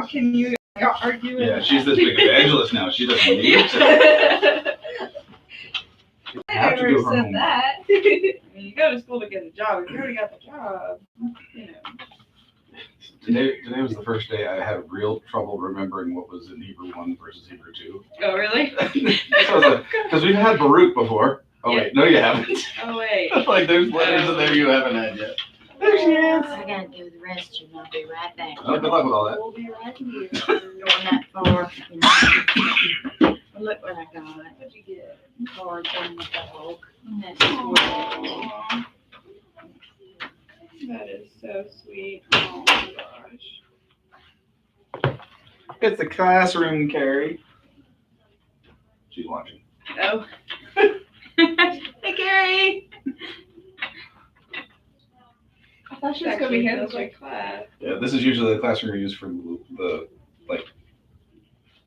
How can you argue with Yeah, she's this big evangelist now. She doesn't need to. I Have to never do her said homework. that. I mean, you go to school to get a job. If you already got the job, you know. Today was the first day I had real trouble remembering what was in Hebrew 1 versus Hebrew 2. Oh, really? Because we've had Baruch before. Oh, Yeah. wait. No, you haven't. Oh, wait. Like, there's letters in there you haven't had yet. There she is. I gotta do the rest, and I'll be right back. Oh, good luck with all that. We'll be right here. Going that far, you know. Look what I got. What'd you get? Cards on the dog. And that's sweet. Aw. That is so sweet. Oh my gosh. It's the classroom, Carrie. She's watching. Oh. Hey, Carrie. I thought she was gonna be here this week. Class. Yeah, this is usually the classroom we use for the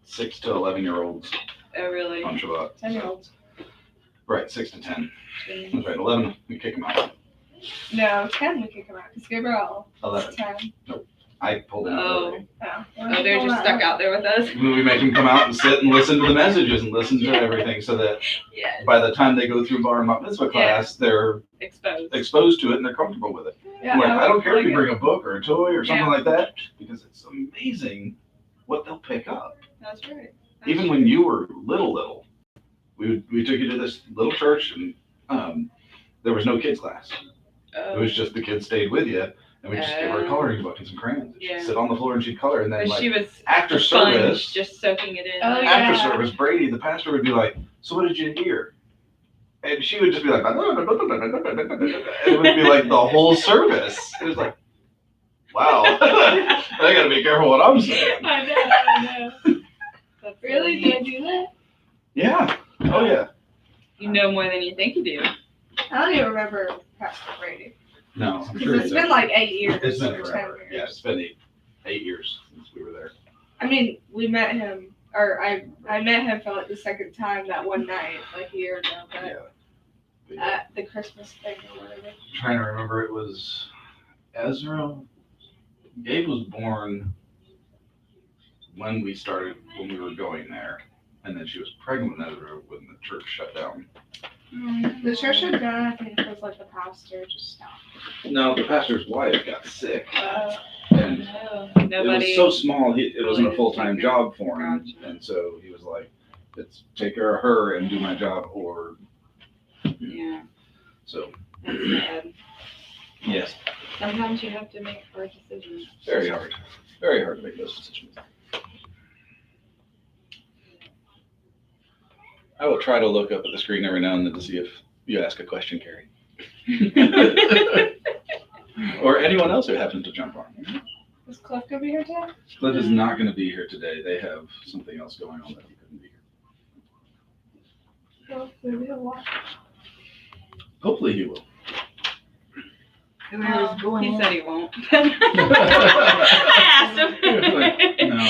6 to 11-year-olds Oh, really? on Shabbat. 10-year-olds. Right, 6 to 10. That's right, 11, we kick them out. No, 10 we kick them out because Gabriel 11. is 10. I pulled them out. Oh. Early. Oh, they're just stuck out there with us. We make them come out and sit and listen to the messages and listen to everything so that Yeah. by the time they go through Bar Mitzvah class, they're Exposed. exposed to it and they're comfortable with it. Yeah, Like, I don't care if you like bring a book or a toy or something Yeah. like that, because it's amazing what they'll pick up. That's right. Even when you were little, we took you to this little church and there was no kids class. It was just the kids stayed with you and we just gave her a coloring book and some crayons. And Yeah. she'd sit on the floor and she'd color and then But she like was after sponge, service, just soaking it in. Oh, after yeah. service, Brady, the pastor, would be like, "So what did you hear?" And she would just be like, and it would be like the whole service. It was like, wow, I gotta be careful what I'm saying. I know. That's Really? funny. Did I do that? Yeah. Oh yeah. You know more than you think you do. I don't even remember Pastor Brady. No, I'm sure Because it's been like 8 years. it's been or 10 forever. years. Yeah, it's been eight years since we were there. I mean, we met him, or I met him for like the second time that one night, like a year ago, but Yeah. at the Christmas thing or whatever. Trying to remember, it was Ezra. Gabe was born when we were going there, and then she was pregnant with Ezra when the church shut down. The church had done, I think, was like the pastor just stopped. No, the pastor's wife got sick, and No. it Nobody. was so small. It wasn't a really full-time took job for him, Gotcha. and so he was like, "Let's take care of her and do my job," or Yeah. so. That's sad. Yes, Sometimes you have to make hard decisions. very hard to make those decisions. I will try to look up at the screen every now and then to see if you ask a question, Carrie. Or anyone else who happens to jump on. Is Cliff gonna be here today? Cliff is not going to be here today. They have something else going on that he couldn't be here. No, maybe he'll watch. Hopefully he will. Whoever's going He in. said he won't. I asked him. No.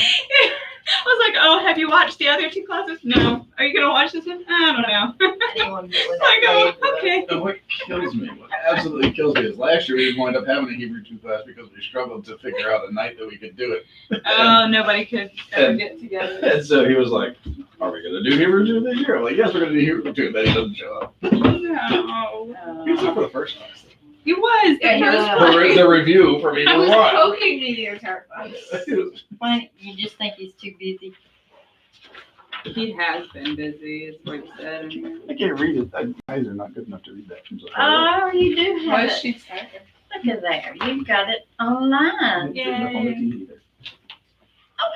I was like, oh, have you watched the other two classes? No. Are you going to watch this one? I don't know. I didn't want to get with I go, that lady, okay. And what kills me, what absolutely kills me, is last year we didn't wind up having a Hebrew 2 class because we struggled to figure out a night that we could do it. Oh, nobody could ever And- get together. And so he was like, "Are we going to do Hebrew 2 this year?" I'm like, "Yes, we're going to do Hebrew 2." Then he doesn't show up. No. He was there for the first class. He was. Yeah, he was The review for me He to was watch. poking me the entire class. Why, you just think he's too busy? He has been busy, is what he said. I can't read it. My eyes are not good enough to read that from so far Oh, you do What have is it. she saying? Look at there. You've got it online. It's sitting up on the TV there. Oh,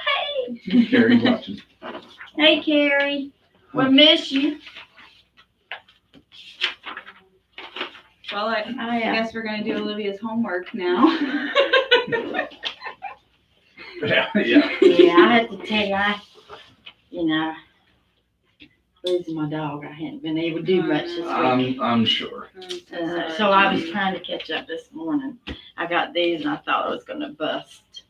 hey. Carrie's watching. Hey, Carrie. We miss you. Well, I Oh, yeah. guess we're going to do Olivia's homework now. Yeah. Yeah, I have to tell you, losing my dog, I hadn't been able to do much this week. I'm sure. So I was trying to catch up this morning. I got these and I thought I was gonna bust.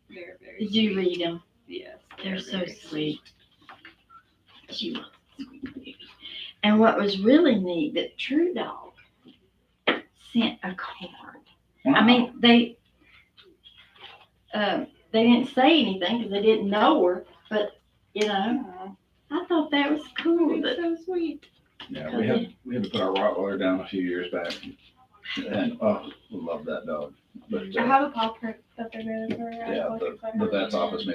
They're very Did you read them? Yes. They're so very sweet. She was a sweet baby. And what was really neat, that True Dog sent a card. I mean, they, they didn't say anything because they didn't know her. But you know, I thought that was cool. That So sweet. Yeah, we had to put our Rottweiler down a few years back, and oh, we love that dog. But I have a paw print that they made of her. yeah, the vet's office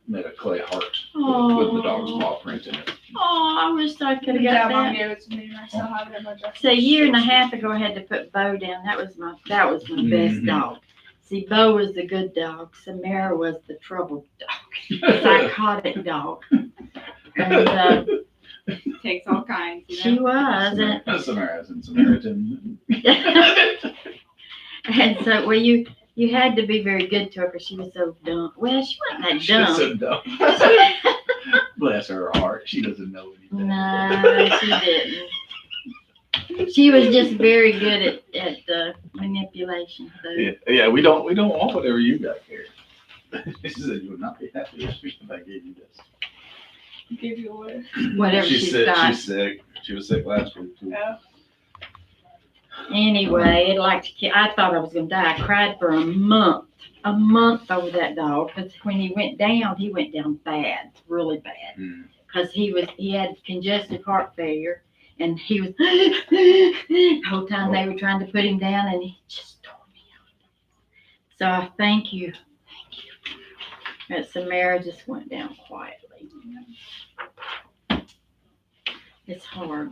made a clay heart Oh. with the dog's paw print in it. Oh, I wish I could have Yeah, got mom that. gave it to me, and I still have it in my dresser. So a year and a half ago, I had to put Bo down. That was my best Mhm. dog. See, Bo was the good dog. Samara was the troubled dog, psychotic dog. And Takes all kinds. she was. Samara's and Samaritan. And so, well, you had to be very good to her because she was so dumb. Well, she wasn't that She's dumb. so dumb. Bless her heart. She doesn't know anything. No, she didn't. She was just very good at manipulation. So. Yeah, we don't want whatever you got here. She said you would not be happy if I gave you this. Give you away. Whatever She's she's sick. got. She's sick. She was sick last week too. Yeah. Anyway, I thought I was gonna die. I cried for a month over that dog because when he went down bad, really bad. Mm. Because he had congestive heart failure, and he was the whole time they were trying to put him down, and he just tore me up. So I thank you. That Samara just went down quietly. It's hard.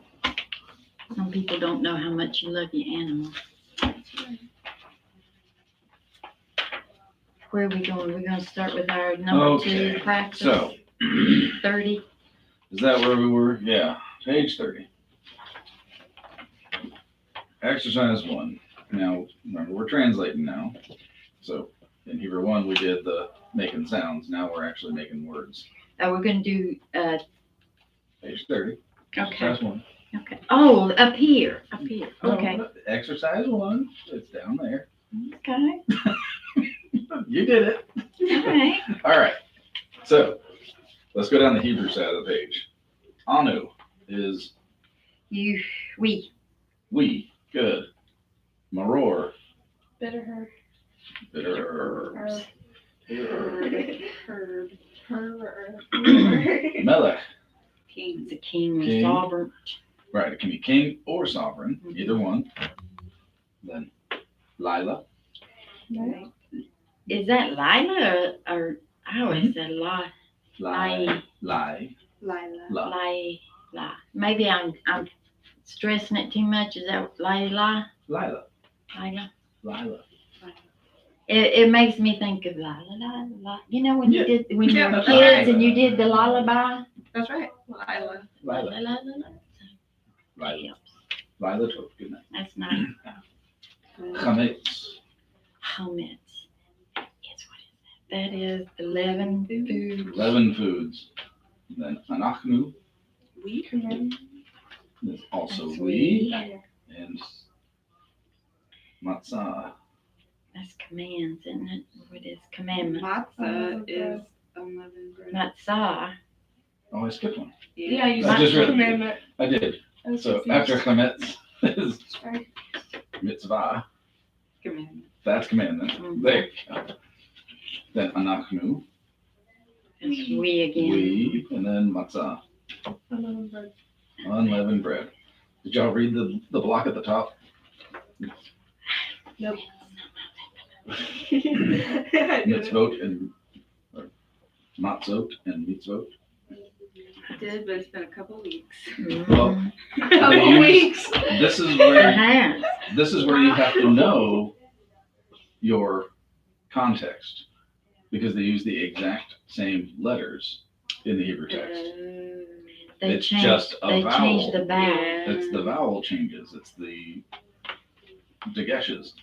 Some people don't know how much you love your animal. Where are we going? We're going to start with our number 2 practice. So, 30. is that where we were? Yeah, page 30. Exercise 1. Now, remember, we're translating now. So, in Hebrew 1, we did the making sounds. Now we're actually making words. We're going to do, Page 30. okay. Exercise 1. Okay. Oh, up here. Okay. No, exercise 1. It's down there. Okay. You did it. All right. All right. So, let's go down the Hebrew side of the page. Anu is We. we. Good. Maror. Bitter Bitter. Herb. Herb. Melech. He's a king or King. sovereign. Right. It can be king or sovereign. Mhm. Either one. Then Lila. No. Is that Lila or I always said Lai. Lai. Lai. Lila. La. Lila. Maybe I'm stressing it too much. Is that Lila? Lila. Lila. Lila. It makes me think of la. You know when Yeah. you did when you Yeah, were that's kids right. and you did the lullaby. That's right. Lila. Lila. Lila. Lila Tov. Good night. That's nice. Chametz. Hummus. Yes, what is that? That is 11 food. 11 foods. Then Anachnu We. is also That's we. we. And Matzah. That's commands, isn't it? What is commandment? Matzah is unleavened bread. Matzah. Oh, I skipped one. Yeah, you I said just read it. commandment. I did. I was So confused. after Chametz is Sorry. mitzvah. Commandment. That's commandment. Mhm. There you go. Then Anachnu, That's we again. we, and then Matzah, Unleavened bread. unleavened bread. Did y'all read the block at the top? Nope. Mitzvot and or matzot and mitzvot. I did, but it's been a couple weeks. Mhm. Well, Couple They use- weeks. This is It where has. you have to know your context because they use the exact same letters in the Hebrew text. They It's changed. just a They vowel. changed the vowel. Yeah. It's the vowel changes. It's the degeshes.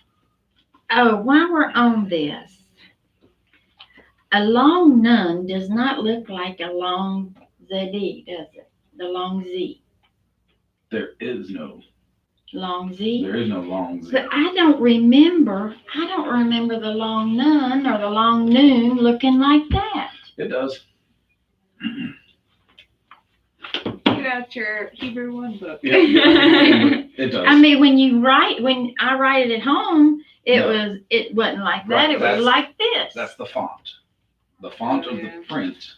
Oh, while we're on this, a long nun does not look like a long ZD, does it? The long Z. There is no Long Z. long Z. But I don't remember the long nun or the long noon looking like that. It does. Get out your Hebrew 1 book. Yeah, it does. I mean, when I write it at home, it No. wasn't like Right, that. It was that's- like this. That's the font. the font of Yeah. the print,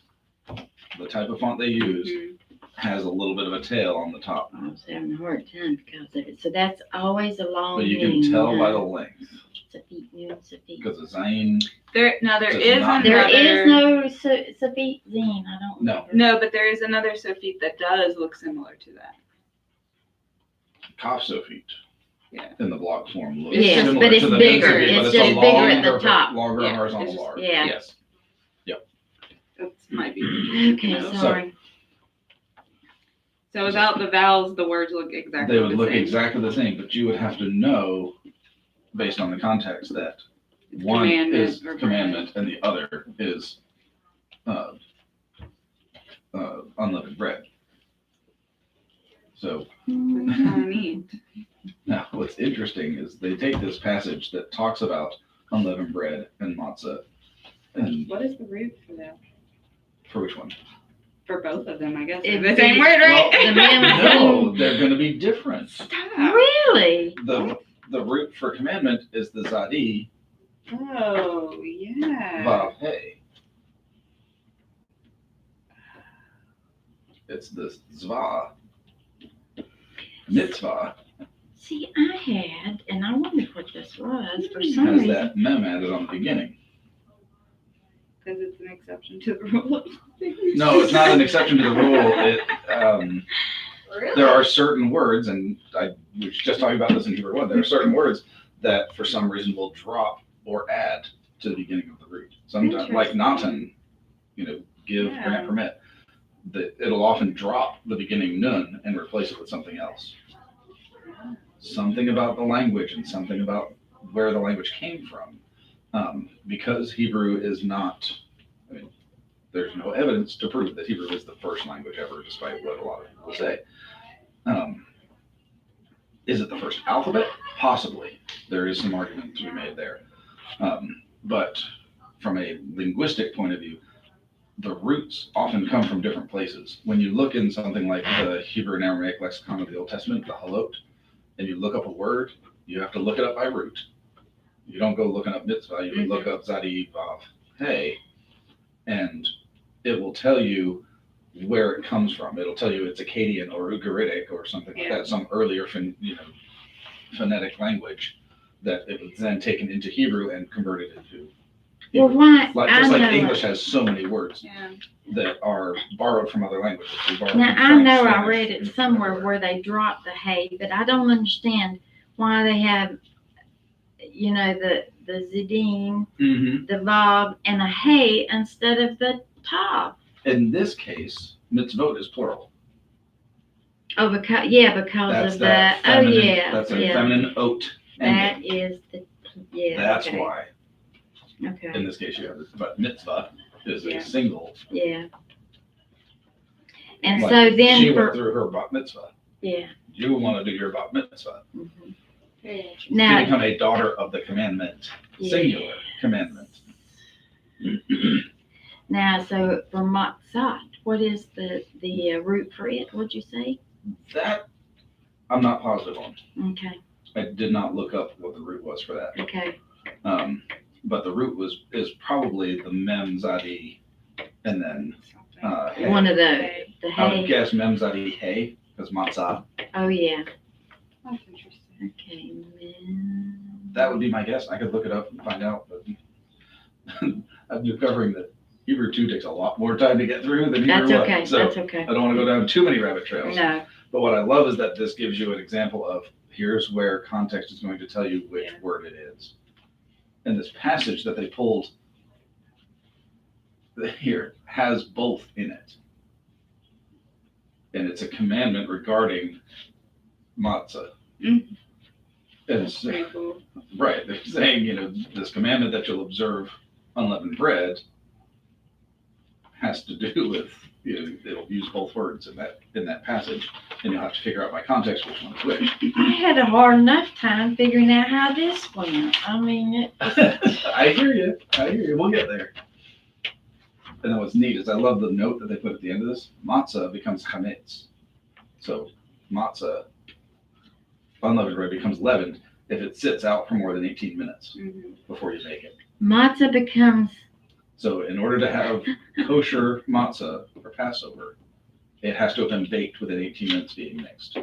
the type of font they use, Mhm. has a little bit of a tail on the top. I was having a hard time because of it. So that's always a long But you name, can tell by huh? the length, Safit Noon, Safit. because the Zine, There Does is not- another. There is no Safit Zine. I don't No. remember. No, but there is another Sofit that does look similar to that. Kaf Sofit. Yeah. In the block form looks Yes, similar but it's to the bigger. Sofit, but It's a just bigger at the longer- top. Longer Yeah, horizontal it's just- bar. yeah. Yes. That might be. Okay, No. sorry. So without the vowels, the words look exactly They would the look same. exactly the same, but you would have to know, based on the context, that It's one commandment is or commandment and the other is unleavened bread. So That's kind of neat. now what's interesting is they take this passage that talks about unleavened bread and matzah, and What is the root for that? for which one? For both of them, I guess. It- It's the same word, right? the man was No, they're going to be different. Stop. Really? The root for commandment is the zadi Oh, yeah. vav hey. It's the zva mitzvah See, I had, and I wondered what this was for some has reason. that mem added on the beginning. Because it's an exception to the rule. No, it's not an exception to the rule. It Really? there are certain words, and I was just talking about this in Hebrew 1. There are certain words that for some reason will drop or add to the beginning of the root. Sometimes, like Interesting. natan, give, Yeah. grant, permit. It'll often drop the beginning nun and replace it with something else. Something about the language and something about where the language came from. Because Hebrew is not, there's no evidence to prove that Hebrew is the first language ever, despite what a lot of people say. Is it the first alphabet? Possibly. There is some argument to be made there. But from a linguistic point of view, the roots often come from different places. When you look in something like the Hebrew and Aramaic lexicon of the Old Testament, the Halot, and you look up a word, you have to look it up by root. You don't go looking up mitzvah, you would look up zadi, vav, hey, and it will tell you where it comes from. It'll tell you it's Akkadian or Ugaritic or something like Yeah. that, some earlier phonetic language that it was then taken into Hebrew and converted into Well, Hebrew. why? Like, I just like know. English has so many words Yeah. that are borrowed from other languages. We borrow Now, from I French, know I Spanish, read it and somewhere everywhere. where they dropped the hay, but I don't understand why they have, the zidim, Mhm. the vav, and a hay instead of the tav. In this case, mitzvot is plural. Oh, because That's of that that. Oh, feminine, yeah, that's a yeah. feminine oat That ending. is yeah. That's okay. why. Okay. In this case, you have it. But mitzvah is Yeah. a single. Yeah. And like, so then she for went through her bat mitzvah. yeah. You want to do your bat mitzvah. Mhm. Very To interesting. Now, become a daughter of the commandment, yeah. singular commandment. Now, so for matzah, what is the root for it? What'd you say? That I'm not positive on. Okay. I did not look up what the root was for that. Okay. But the root is probably the mem zadi, and then hey. One of the I would hay. guess mem zadi hey because matzah. Oh yeah. That's interesting. Okay. Man. That would be my guess. I could look it up and find out, but I'm discovering that Hebrew 2 takes a lot more time to get through than Hebrew That's 1. okay. So That's okay. I don't want to go down too many rabbit trails. No. But what I love is that this gives you an example of here's where context is going to tell you which Yeah. word it is. And this passage that they pulled here has both in it. And it's a commandment regarding matzah. Mm. And That's it's, pretty cool. right, they're saying, this commandment that you'll observe unleavened bread has to do with, it'll use both words in that passage, and you'll have to figure out by context which one's which. I had a hard enough time figuring out how this went. I mean, I hear you. We'll get there. And then what's neat is I love the note that they put at the end of this. Matzah becomes chametz. So matzah, unleavened bread, becomes leavened if it sits out for more than 18 minutes Mhm. before you make it. matzah becomes So in order to have kosher matzah for Passover, it has to have been baked within 18 minutes being mixed.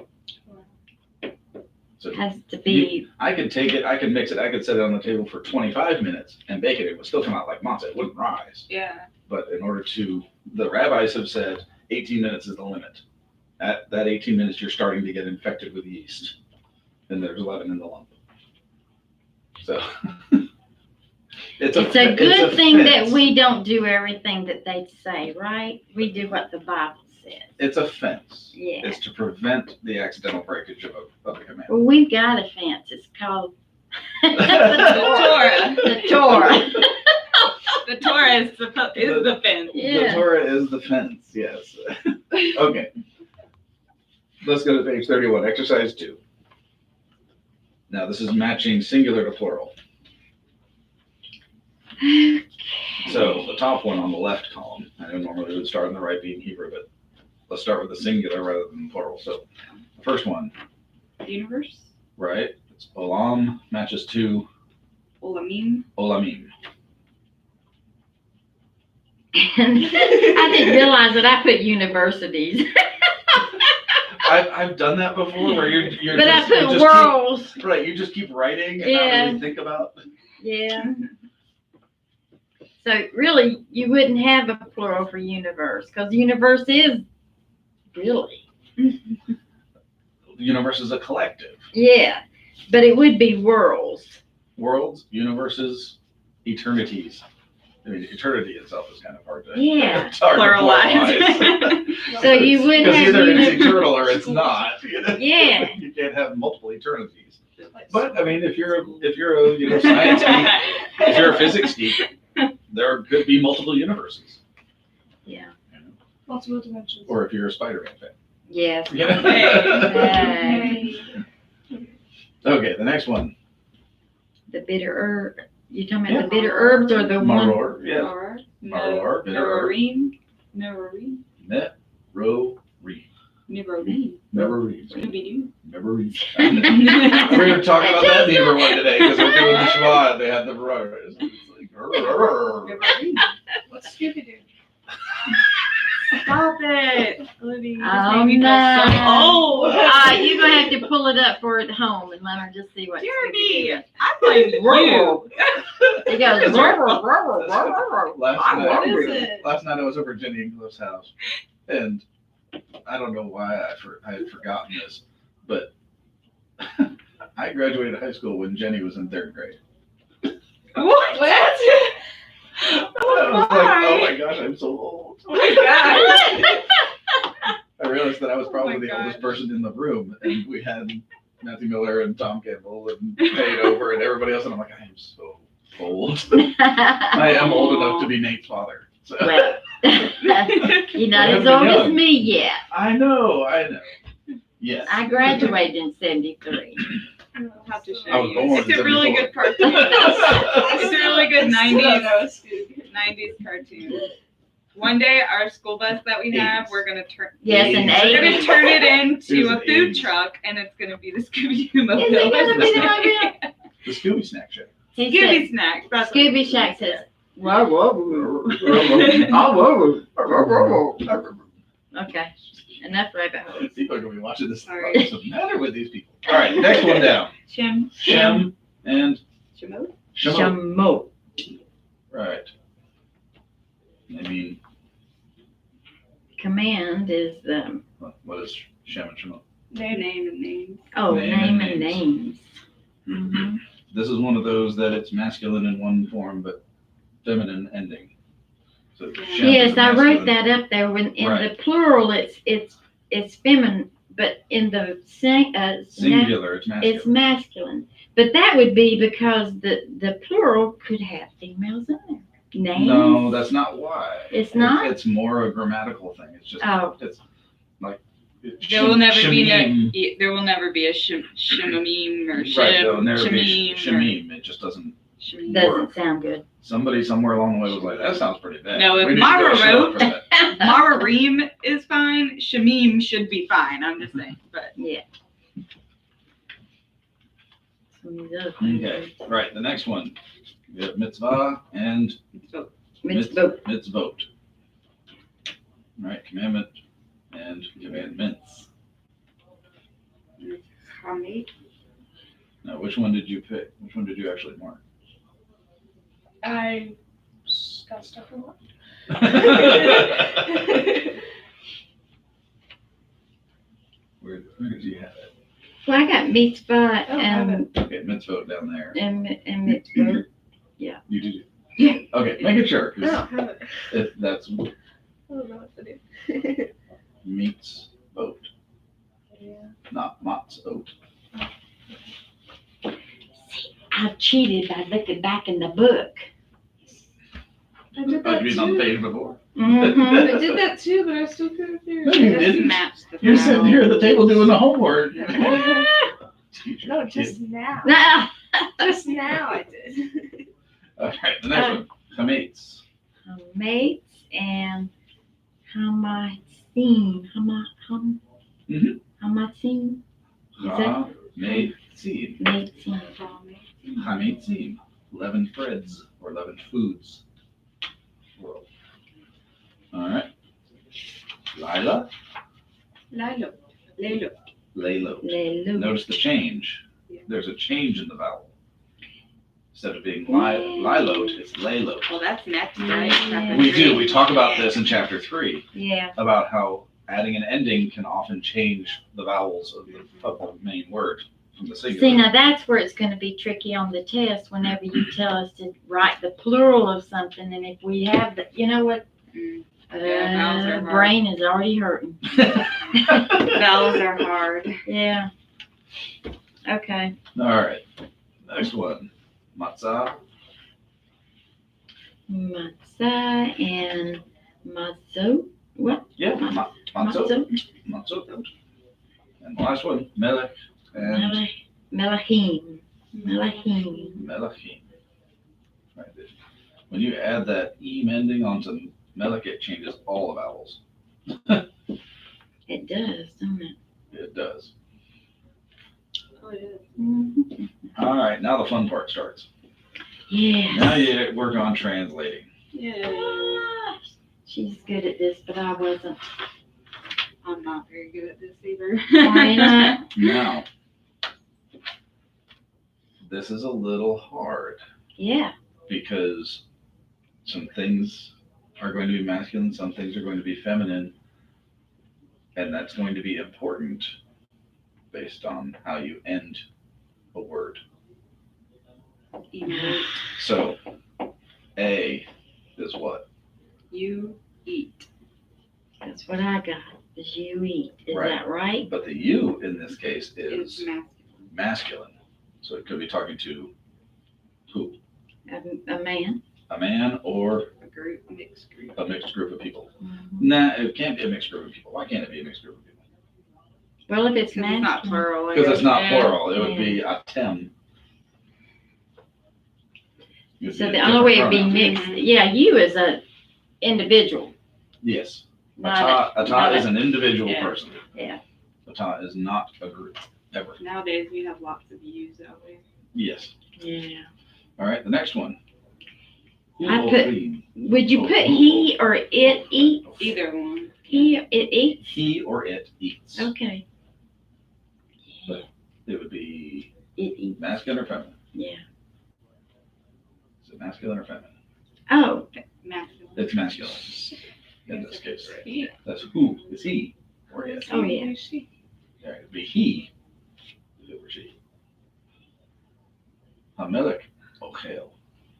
So Has to be, I could take it, I could mix it, I could set it on the table for 25 minutes and bake it. It would still come out like matzah. It wouldn't rise. Yeah. But in order to, the rabbis have said 18 minutes is the limit. At that 18 minutes, you're starting to get infected with yeast. And there's leaven in the lump. So it's a good thing that fence. we don't do everything that they say, right? We do what the Bible says. It's a fence. Yeah. It's to prevent the accidental breakage of a command. Well, we've got a fence. It's called Torah. the Torah. The Torah is the fence. The Yeah. Torah is the fence, yes. Okay. Let's go to page 31, exercise 2. Now, this is matching singular to plural. So the top one on the left column, I know normally we would start on the right being Hebrew, but let's start with the singular rather than the plural. So the first one, Universe. right? It's olam matches to Olamim. olamim. And I didn't realize that I put universities, I've done that before where you're but I just, you put just worlds. keep, right, you just keep writing and Yeah. not really think about. Yeah. So really, you wouldn't have a plural for universe because universe is really, The universe is a collective. yeah, but it would be worlds. Worlds, universes, eternities. I mean, eternity itself is kind of hard to. Yeah. It's hard to Pluralize. pluralize. So you would Because have either it's uni- eternal or it's not. You know? Yeah. You can't have multiple eternities. But I mean, if you're a science geek, if you're a physics geek, there could be multiple universes. Yeah. You know? Multiple dimensions. Or if you're a Spider-Man fan. Yes. Yeah. Hey. Okay, the next one. The bitter herb. You talking about Yeah. the bitter herbs or the one? Maror. Yeah. Or. Maror. Nerorim. Nerorim. Ro. Read. Nerorim. Never read. Scooby-Doo. Never read. We were talking about that beaver one today because we're doing the Shema and they had the roar. It's like, Nerorim. What's Scooby-Doo? Stop it, Olivia. You just Oh, made me feel so no. old. You're going to have to pull it up for it at home and let her just see what. Jeremy, I blame you. He goes, What is it? Last night I was over at Jenny and Cliff's house, and I don't know why I had forgotten this, but I graduated high school when Jenny was in 3rd grade. What? I was like, oh my gosh, I'm so old. Oh my God. I realized that I was probably Oh my the oldest gosh. person in the room, and we had Matthew Miller and Tom Campbell and Nate Over and everybody else, and I'm like, I am so old. I am old enough to be Nate's father. So. Well, you're not as I've been old as young. me yet. I know. Yes. I graduated in 73. I'll have to show I was you. born It's a really 74. good cartoon. It's a really good I still don't 90s know Scooby. 90s cartoon. One day, our school bus that we have, 80s. we're gonna turn. Yes, an Eighties. We're gonna 80. turn it It into was a an food 80s. truck, and it's gonna be the Scooby-Doo mobile. Is it gonna be the mobile? The Scooby Snack Shack. He Scooby said, snacks. That's what Scooby it Shack is. says, whoa, whoa, whoa. Oh, whoa. Okay, enough rabbit holes. People are going to be watching this. Sorry. What's the matter with these people? All right, next one down. Shem. Shem and Shemo? Shemo. Shamo. Right. I mean, Command is, what is Shem and Shemo? Name and names. oh, Name name and and names. Mhm. This is one of those that it's masculine in one form, but feminine ending. So Shem is Yes, a I wrote masculine- that up there. When in Right. the plural, it's feminine, but in the Singular, it's masculine. it's masculine. But that would be because the plural could have females in there. Names. No, that's not why. It's not? It's more a grammatical thing. It's just, Oh. it's like. There will never be Shemim. there will never be a shemamim or Right, there'll shem, never be shemim. or Shemim. It just doesn't. shemim. Doesn't sound good. Somebody somewhere along the way was like, that sounds pretty bad. No, if We need to go Mara show up wrote- for that. Mararim is fine. Shamim should be fine. I'm just saying, but Yeah. Some of these other things Okay, right, the next one. We have mitzvah and Mitzvot. Mitzvot. All right, commandment and commandments. Hamid. Now, which one did you pick? Which one did you actually mark? I got stuff in one. Where did you have it? Well, I got mitzvah I don't have and, Okay, mitzvot down there. and mitzvot. You did. Yeah. Okay, make it sure, I because don't have it. that's I don't know what to do. meats oat, Yeah. not mott's oat. I cheated by looking back in the book. I did Oh, that you mean on the too. page before? Mhm. I did that too, but I still couldn't figure No, it you out. didn't. Match the You're sitting here at the table doing the homework. Teacher, No, kid. just now. Nah. Just now I did. All right, the next one. Chametz. Mates and hamatzin. Mhm. Hamatzin. Is that Chametzim. matzin? Chametzim. Leavened breads or leavened foods. World. All right. Lila. Lilo. Lilo. Lelo. Lelu. Notice the change. Yeah. There's a change in the vowel. Instead of being lilot, it's lalot. Well, that's next, right? Yeah. Chapter We three. do. We talk about this in chapter 3 Yeah. about how adding an ending can often change the vowels of the main word from the singular. See, now that's where it's gonna be tricky on the test whenever you tell us to write the plural of something, and if we have the, you know what? Mm. Yeah, vowels are hard. Brain is already hurting. Vowels are hard. Yeah. Okay. All right. Next one. Matzah. Matzah and matzot. What? Yeah. Matzot. Matzot. Matzot. And the last one. Melech and Melachim. Melachim. Melachim. Right. When you add that e ending onto Melech, it changes all the vowels. It does, doesn't it? It does. Oh, it is. Mhm. All right. Now the fun part starts. Yes. Now you work on translating. Yeah. Ah, she's good at this, but I wasn't. I'm not very good at this either. Why not? Now, this is a little hard Yeah. because some things are going to be masculine, some things are going to be feminine, and that's going to be important based on how you end a word. Emote. So, A is what? You eat. That's what I got. Is you eat. Is Right. that right? But the you in this case It's is masculine. masculine. So it could be talking to who? A man. A man or A group, mixed group. a mixed group of people. Mhm. Nah, it can't be a mixed group of people. Why can't it be a mixed group of people? Well, if it's Because it's not masculine. plural. Because it's not Yeah. plural. It would be a tem. It would So be the a only way it'd different be pronoun. mixed. Yeah, you as a individual. Yes. Not Ata is an individual Yeah. person. Yeah. Ata is not a group, ever. Nowadays we have lots of yous that way. Yes. Yeah. All right, the next one. I put- Uofim. Would you put he or it eats? Either one. It eats? He or it eats. Okay. It would be It eats. masculine or feminine. Yeah. Is it masculine or feminine? Oh, Masculine. It's masculine in this case. He. That's who is he or it. Oh, yeah. She. Yeah, it'd be he if it were she. Hamelech ochel.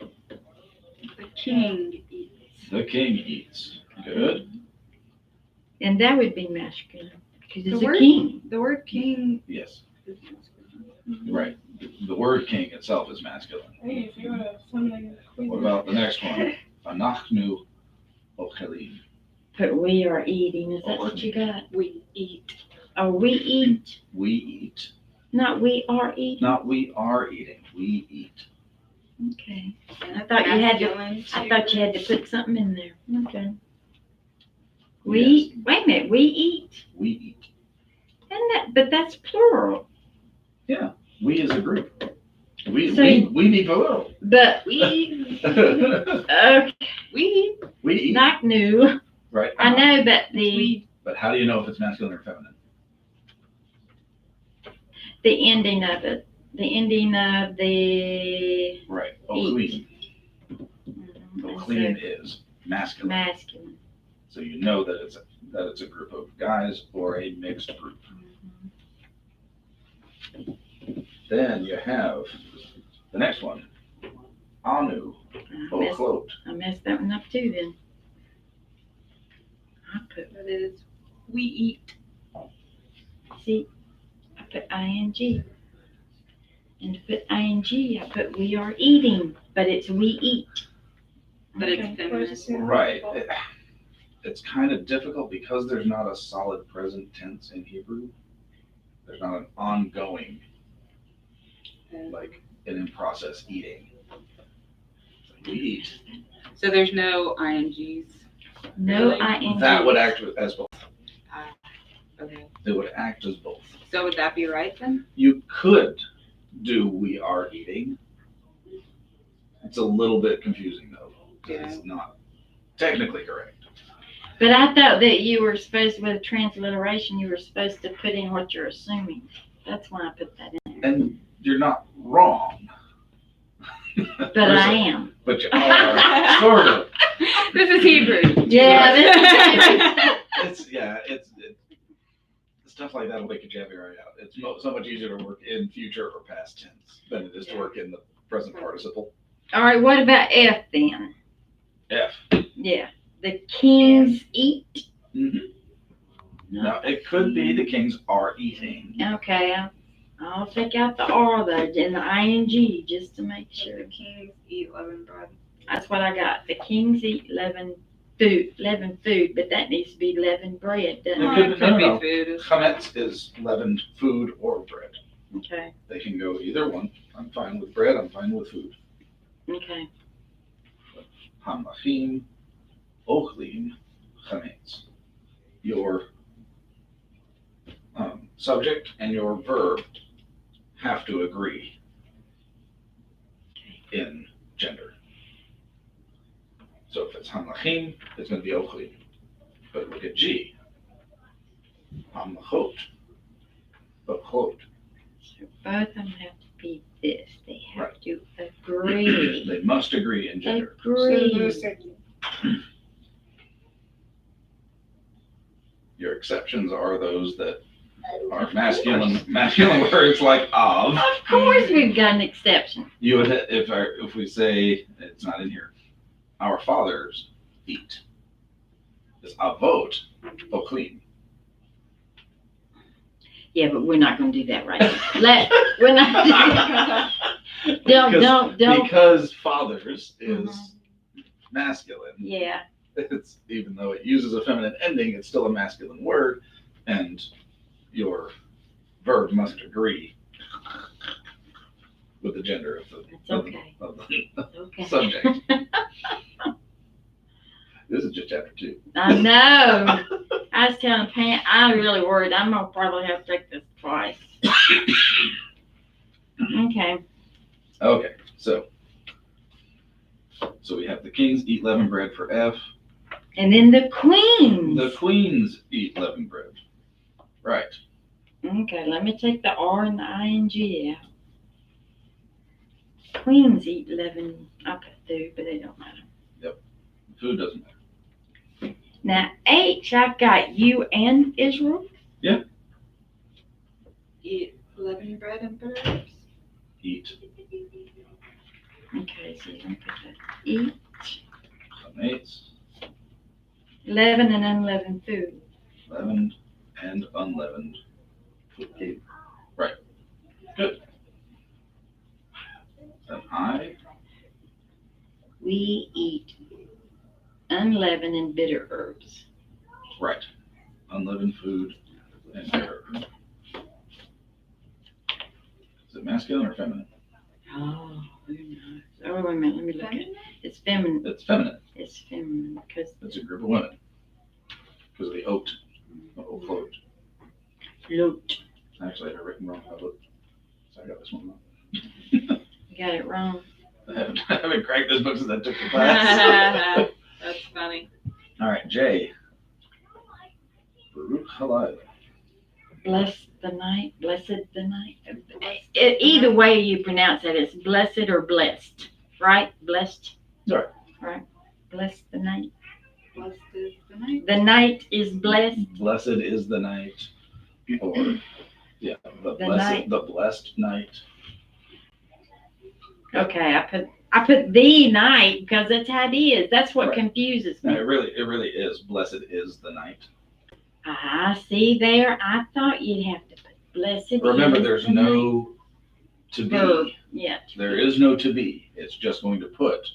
The king eats. The king eats. Good. and that would be masculine because it's The a word- king. The word king Yes. is masculine. Right. The word king itself is masculine. Hey, if you want to feminine queen. What about the next one? Anachnu ochelim. But we are eating. Is that what you got? We eat. Oh, we eat. We eat. Not we are eating. Not we are eating. We eat. Okay. And I thought you had to- masculine, I too. thought you had to put something in there. Okay. We Yes. eat. Wait a minute. We eat. We eat. And that, but that's plural. We as a group. We So- we need a little. But, We okay, we We eat, not new. right? I know, but the But how do you know if it's masculine or feminine? ending of it, the ending of the Right. Eat. Oclean is masculine. masculine. So you know that it's a group of guys or a mixed group. Then you have the next one, Anu, Oclote. I messed that one up too then. I put, that is we eat. see, I put ing. And to put ing, I put we are eating, but it's we eat. But it's feminine. Right. It's kind of difficult because there's not a solid present tense in Hebrew. There's not an ongoing, like an in process eating. We eat. So there's no ings. No Really? ing. That would act as both. Okay. It would act as both. So would that be right then? You could do we are eating. It's a little bit confusing though, because it's not technically correct. But I thought that you were supposed, with transliteration, you were supposed to put in what you're assuming. That's why I put that in there. And you're not wrong. But I am. But you are, sort of. This is Hebrew. Yeah, this is It's stuff like that will make you jab your eye out. It's so much easier to work in future or past tense than it is to work in the present participle. All right, what about F then? F. Yeah, the kings eat. Mhm. Now, it could be the kings are eating. Okay, I'll take out the R though, and the ing, just to make sure. The kings eat leavened bread. That's what I got. The kings eat leavened food, but that needs to be leavened bread, doesn't It it? could be- no. food. Chametz is leavened food or bread. Okay, They can go either one. I'm fine with bread, I'm fine with food. okay. Hamachim, Ochlim, Chametz. Your subject and your verb have to agree in gender. So if it's Hamachim, it's going to be Ochlim. But look at G. Hamachot. Ochlot. So both of them have to be this. They have Right. to agree. They must agree in gender. Agree. Your exceptions are those that are masculine words like of. Of course, we've got an exception. You would, if we say, it's not in here, our fathers eat. It's avot, ochlin. Yeah, but we're not going to do that right now. We're not. Don't. Because fathers is masculine. Yeah. It's, even though it uses a feminine ending, it's still a masculine word, and your verb must agree with the gender of the, It's okay. of the Okay. subject. This is just chapter 2. I know. I was telling Pam, I'm really worried. I'm gonna probably have to take this twice. Okay. Okay, so we have the kings eat leavened bread for F. And then the queens. The queens eat leavened bread. Right. Okay, let me take the R and the ing out. Queens eat leavened. I put food, but they don't matter. Food doesn't matter. Now H, I've got you and Israel. Eat leavened bread and bitter herbs. Eat. Okay, so you can put that. Eat Chametz, leavened and unleavened food. leavened and unleavened food. Right. Good. Then I, We eat unleavened and bitter herbs. right. Unleavened food and bitter. Is it masculine or feminine? Oh, who knows? Oh, wait a minute, let me look at it. It's feminine. It's feminine. It's feminine because It's a group of women. Because of the oat. Ochlot. float. Actually, I have it written wrong. I looked. So I got this one wrong. You got it wrong. I haven't cracked this book since I took the class. That's funny. All right, J. Baruch Halal. Bless the night, blessed the night. Either way you pronounce it, it's blessed or blessed, right? Blessed. Right. Right. Bless the night. Blessed is the night. The night is blessed. Blessed is the night. People are, yeah, the blessed, night. the blessed night. Okay, I put the night because that's how it is. That's what Right. confuses No, me. it really is. Blessed is the night. Ah, see there. I thought you'd have to put blessed. Remember, is there's the night. no to Verb. be. Yeah. There is no to be. It's just going to put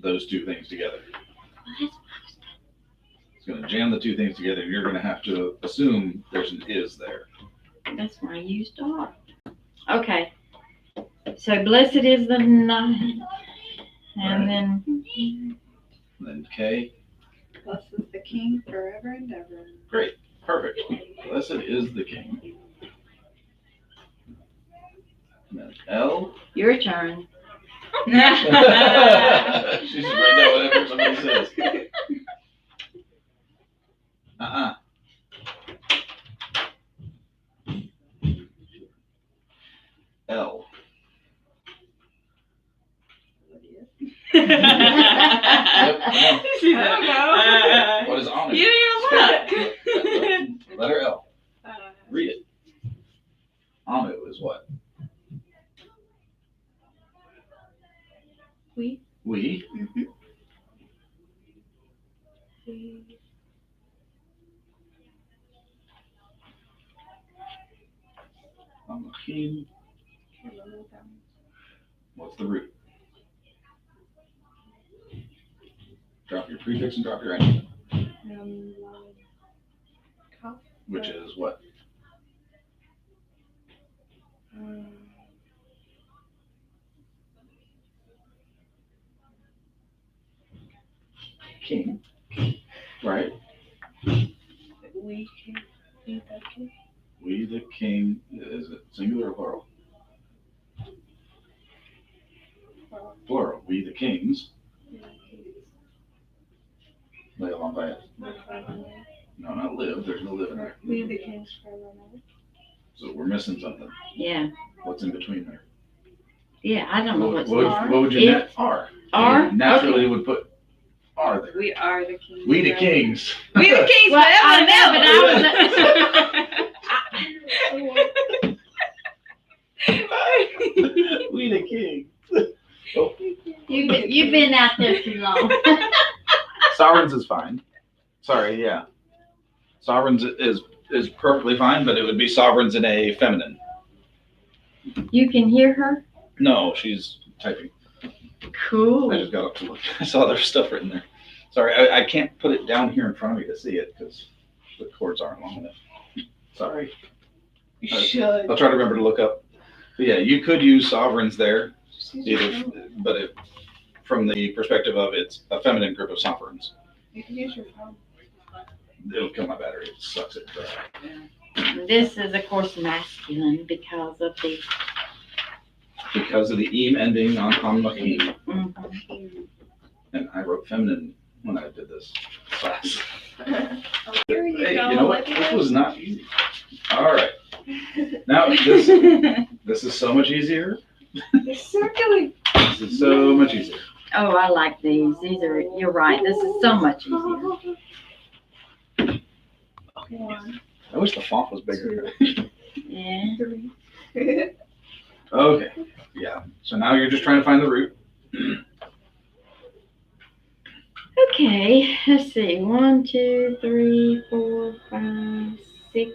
those two things together. It's going to jam the two things together, and you're going to have to assume there's an is there. That's why I used are. Okay. So blessed is the night, and then And then K. Blessed is the King forever and ever. Great. Perfect. Blessed is the King. And then L. your turn. She's just write down whatever somebody says. L. She's I don't know. What is on You it? didn't even look. Letter L. Uh, Read it. Anu is what? We. We. Amachim. What's the root? Drop your prefix and drop your adjective, which is what? King. Right? We can be the king. We the king. Is it singular or plural? Plural. We the kings. Live on by it. No, not live. There's no live in there. We the kings forever and ever. So we're missing something. Yeah. What's in between there? Yeah. I don't know what's What would you It- net? R. R? Naturally would put R there. we are the King. We the forever. kings. We the Kings Well, forever I and know, but ever. We the kings. you've been out there too long. Sovereigns is fine. Sorry, yeah. Sovereigns is perfectly fine, but it would be sovereigns in a feminine. You can hear her. No, she's typing. Cool. I just got up to look. I saw their stuff written there. Sorry, I can't put it down here in front of me to see it because the cords aren't long enough. Sorry. You should. I'll try to remember to look up. But yeah, you could use sovereigns there, but from the perspective of it's a feminine group of sovereigns. You can use your phone. It'll kill my battery. It sucks at This is, of course, masculine because of the. because of the eam ending on hamachim. Mhm. And I wrote feminine when I did this class. Here you Hey, go. you know what? This was not easy. All right. Now this is so much easier. You're circling. This is so much easier. Oh, I like these. These are. You're right. This is so much easier. One, I wish the font was bigger. Yeah. 3. Okay. Yeah. So now you're just trying to find the root. Okay. Let's see. 1, 2, 3, 4, 5, 6,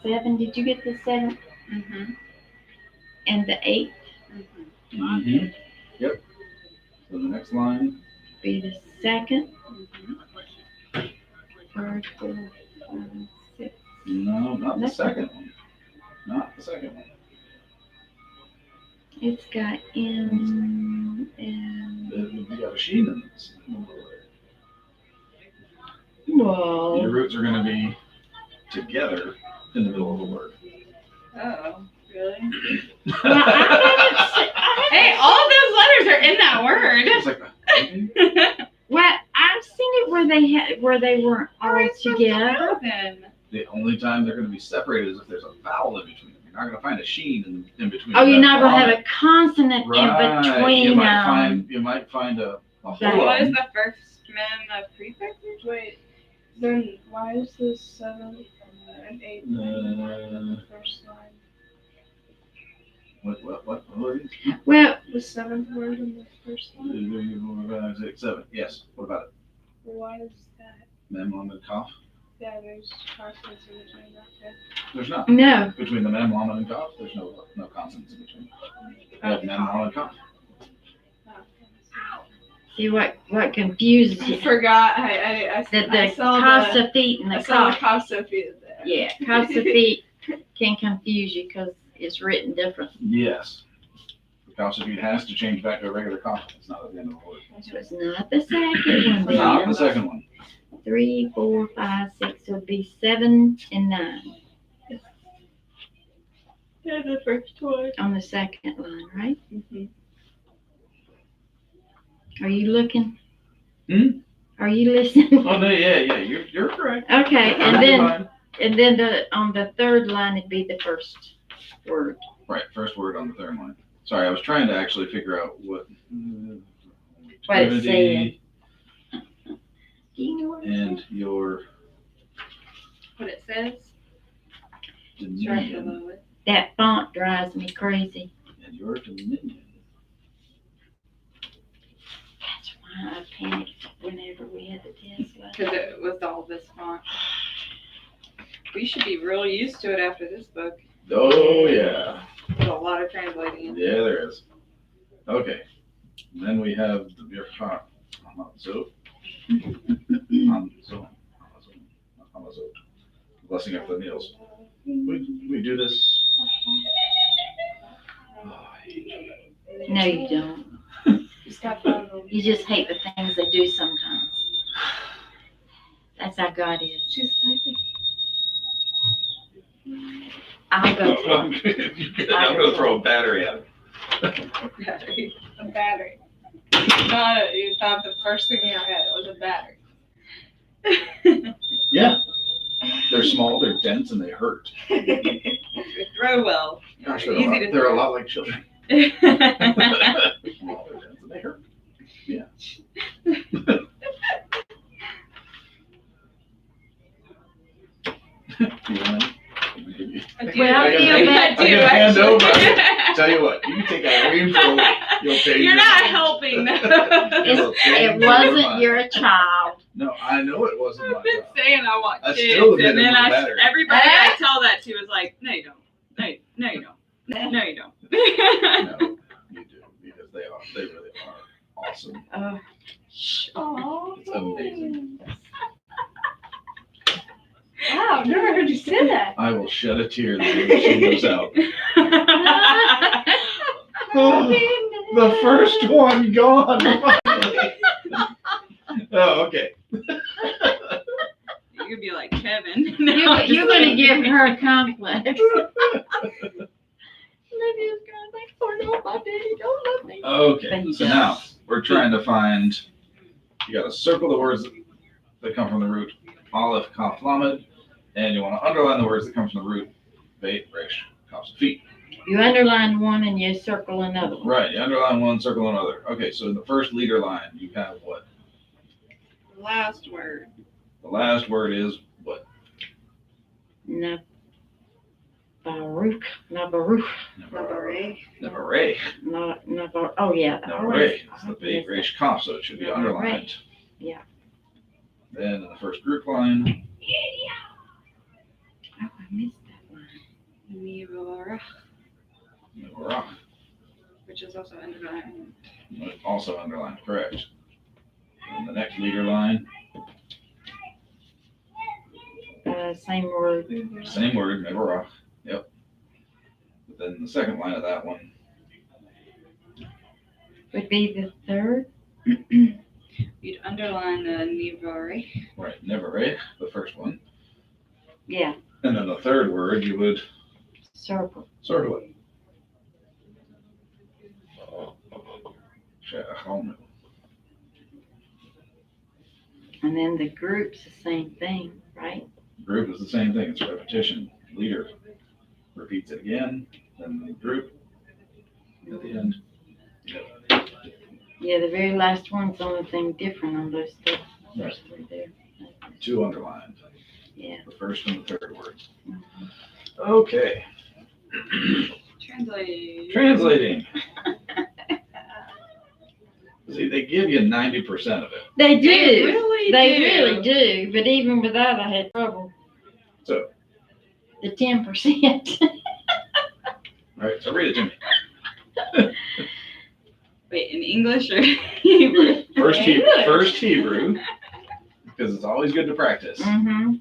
7. Did you get the 7th Mm-hmm. and the 8th? Mm-hmm. Yep. So the next line. Be the 2nd, Mm-hmm. 3rd, 4th, 5, 6. No, not the Next second one. Not the second one. It's got M and You got a sheen in this. whoa. Your roots are going to be together in the middle of the word. Oh, really? Well, I All of those letters are in that word. It's like, okay. Well, I've seen it where they weren't all together. Then. The only time they're going to be separated is if there's a vowel in between them. You're not going to find a sheen in between. Oh, you're that not gonna have vowel. a consonant Right. in between You might find a That- whole What is one. the first mem of prefixes? Wait, then why is the 7th and 8th in the first line? What word? Well, The 7th word in the first line? 5, 6, 7. Yes. What about it? Why is that? Mem, lam, and cough? Yeah, there's consonants in between that too. There's not. no. Between the mem, lam, and cough, there's no consonants in between. We have mem, lam, and cough. See what confuses I you. forgot. I The saw Costa feet and I the saw the cough. Costa feet there. Yeah, Costa feet can confuse you because it's written different. Yes. The consonant has to change back to a regular consonant. It's not at the end of the word. So it's not the second one. Not Then. the second one. 3, 4, 5, 6 would be 7 and 9 Yeah, the first one. on the second line, right? Mhm. Are you looking? Hmm? Are you listening? Oh no, yeah, you're correct. Okay, and You're then fine. on the third line it'd be the first word. Right, first word on the third line. Sorry, I was trying to actually figure out what. What it's Trinity Do you know what and your What it says? It's right dominion below it. That font drives me crazy. and your dominion. That's why I panicked whenever we had the test. Because it was all this font. We should be real used to it after this book. Oh yeah, There's a lot of translating in. yeah, there is. Okay, then we have the beer so blessing after the meals. We do this. Oh, I hate you. No, you don't. Stop on them. You just hate the things they do sometimes. That's how God is. She's typing. I'll go to I'm gonna throw a battery at it. Battery. A battery. You thought the first thing in your head was a battery. Yeah, they're small, they're dense, and they hurt. They throw well. Gosh, Easy to they're a throw. lot like children. They're small, they're dense, and they hurt. Yeah. You want it? Well, I feel I bad can too, hand actually. over. Tell you what, you take that rainbow, you'll change You're your not mind. helping. You'll change It your wasn't, mind. you're a child. No, I know it wasn't my I've been job. saying I want I kids, still hit and him then with a battery. everybody I tell that to is like, no, you don't. No, you don't. No, you don't. No, you do, because they really are awesome. Oh. It's amazing. Wow, I've never heard you say that. I will shed a tear the minute she goes out. The first one gone. Oh, okay. You could be like Kevin. You're gonna give her a complex. Lydia's gonna think, oh no, my daddy don't love me. Okay, so now we're trying to find, you gotta circle the words that come from the root aleph, kaf, lamed, and you wanna underline the words that come from the root beit, resh, kaf, feet. You underline one and you circle another one. Right, you underline one, circle another. Okay, so in the first leader line, you have what? Last word. The last word is what? No. Baruch, not Baruch, Navarre. Nevareh. oh yeah. Nevareh. It's the beit, resh, kaf, so it should be Nevareh. underlined. Yeah. Then in the first group line, Oh, I missed that one. Nivarach, Nevarach, which is also underlined. also underlined, correct. And the next leader line, Same word. same word, Nevarach, yep. But then the second line of that one, Would be the third. You'd underline the Nivarre. right, Nevareh, the first one. Yeah, And then the third word, you would circle. circle it. She'achonu. And then the group's the same thing, right? Group is the same thing. It's repetition. Leader repeats it again. Then the group at the end. Yeah, the very last one's the only thing different on those three. First three there. 2 underlined. Yeah. The first and the third word. Okay. Translate. Translating. See, they give you 90% of it. They do. They They really do. really do. But even with that, I had trouble. So, The 10%. all right, so read it to me. Wait, in English or Hebrew? First, English. first Hebrew, because it's always good to practice. Mm-hmm.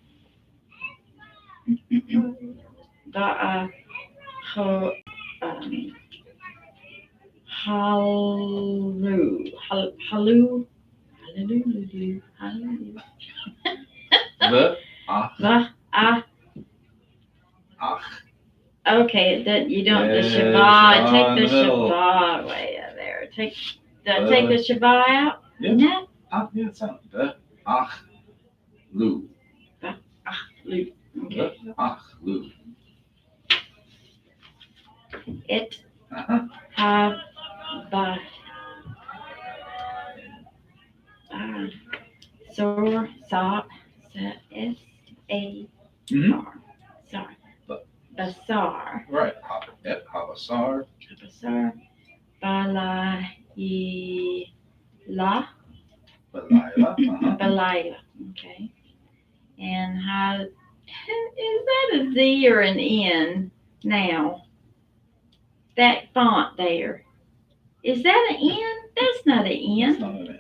Hallelujah. The ach. Okay, that you don't the Yeah, Shabbat. Take Shabbat the in the middle. Shabbat away out there. Take the Shabbat out. Yeah. No. Yeah, it's sound. The ach lu. Okay. The ach lu. It Uh-huh. have sor sa s a Mhm. r. Sorry. But- Basar. Right. Et havasar. Basar. Balayla. Balayla. Uh-huh. Balayla. Okay. And how is that a Z or an N now? That font there. Is that an N? That's not an It's N. not an N.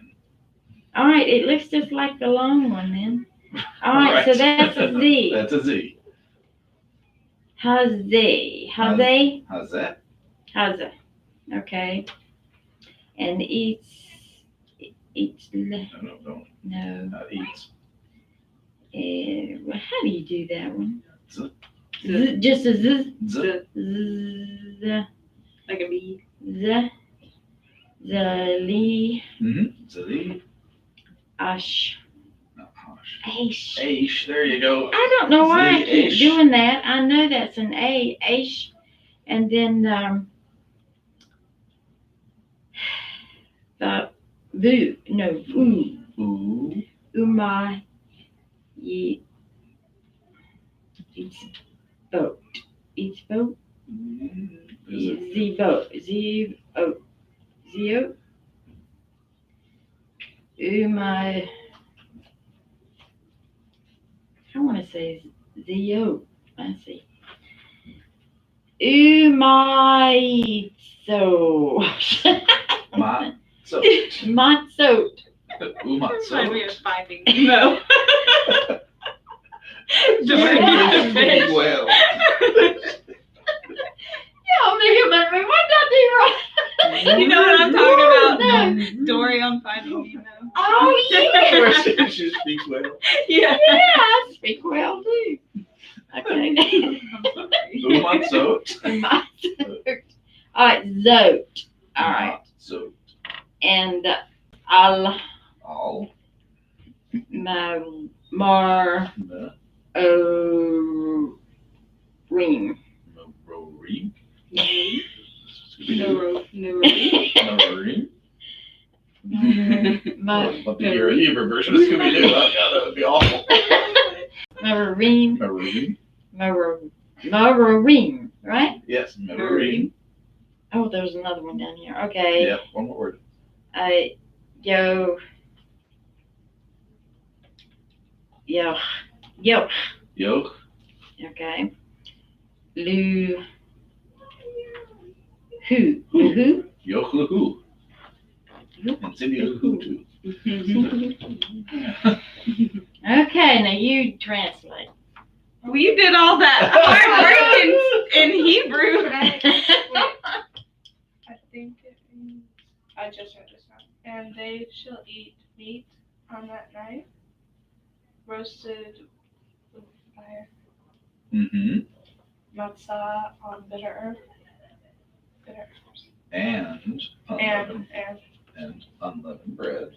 All right, it looks just like the long one then. All right, so that's a Z. That's a Z. Haze. Haze. How's that? Haze. Okay. And eats. No, don't. No. Eats. Well, how do you do that one? Z. Just a Z. Z. Z. Like a bee. Z. Zali. Mm-hmm. Zali. Ash. No, Hosh. Aish. Aish. There you go. I don't know why I Z, keep Aish. doing that. I know that's an A. Aish. And then the boo. No. Ooh. Ooh. Umay. Ye. It's boat. It's boat. Is it? Z boat. Z o. Z o. Umay. I want to say Z o. Let's see. Umay. So. Ma. So. Matzot. Remind me of Umatso. Finding Nemo. Yeah. Dory the fish. Well. Yeah, me, what did I do wrong? You know what I'm talking about? No. Dory on Finding Nemo. Oh, yeah. She speaks well. Yeah. Yeah, I speak well too. Okay. Umatso. Matzot. All right, Zot. All right. So. And Al All. Mar The. Ring. Rory. Neuro. Rory. Ma Love to hear a Hebrew version of Scooby-Doo. Yeah, that would be awful. Marine. Rory. Marine, right? Yes, Rory. Oh, there's another one down here. Okay. Yeah, one more word. Yo. Yoke. Okay. Lu. Who? Yoke Lahu. And Cindy Lahu too. Okay, now you translate. We did all that hard work in Hebrew. I think it means, I just read this one. And they shall eat meat on that night, roasted with fire, Mm-hmm. matzah on bitter herbs, And. and and unleavened bread.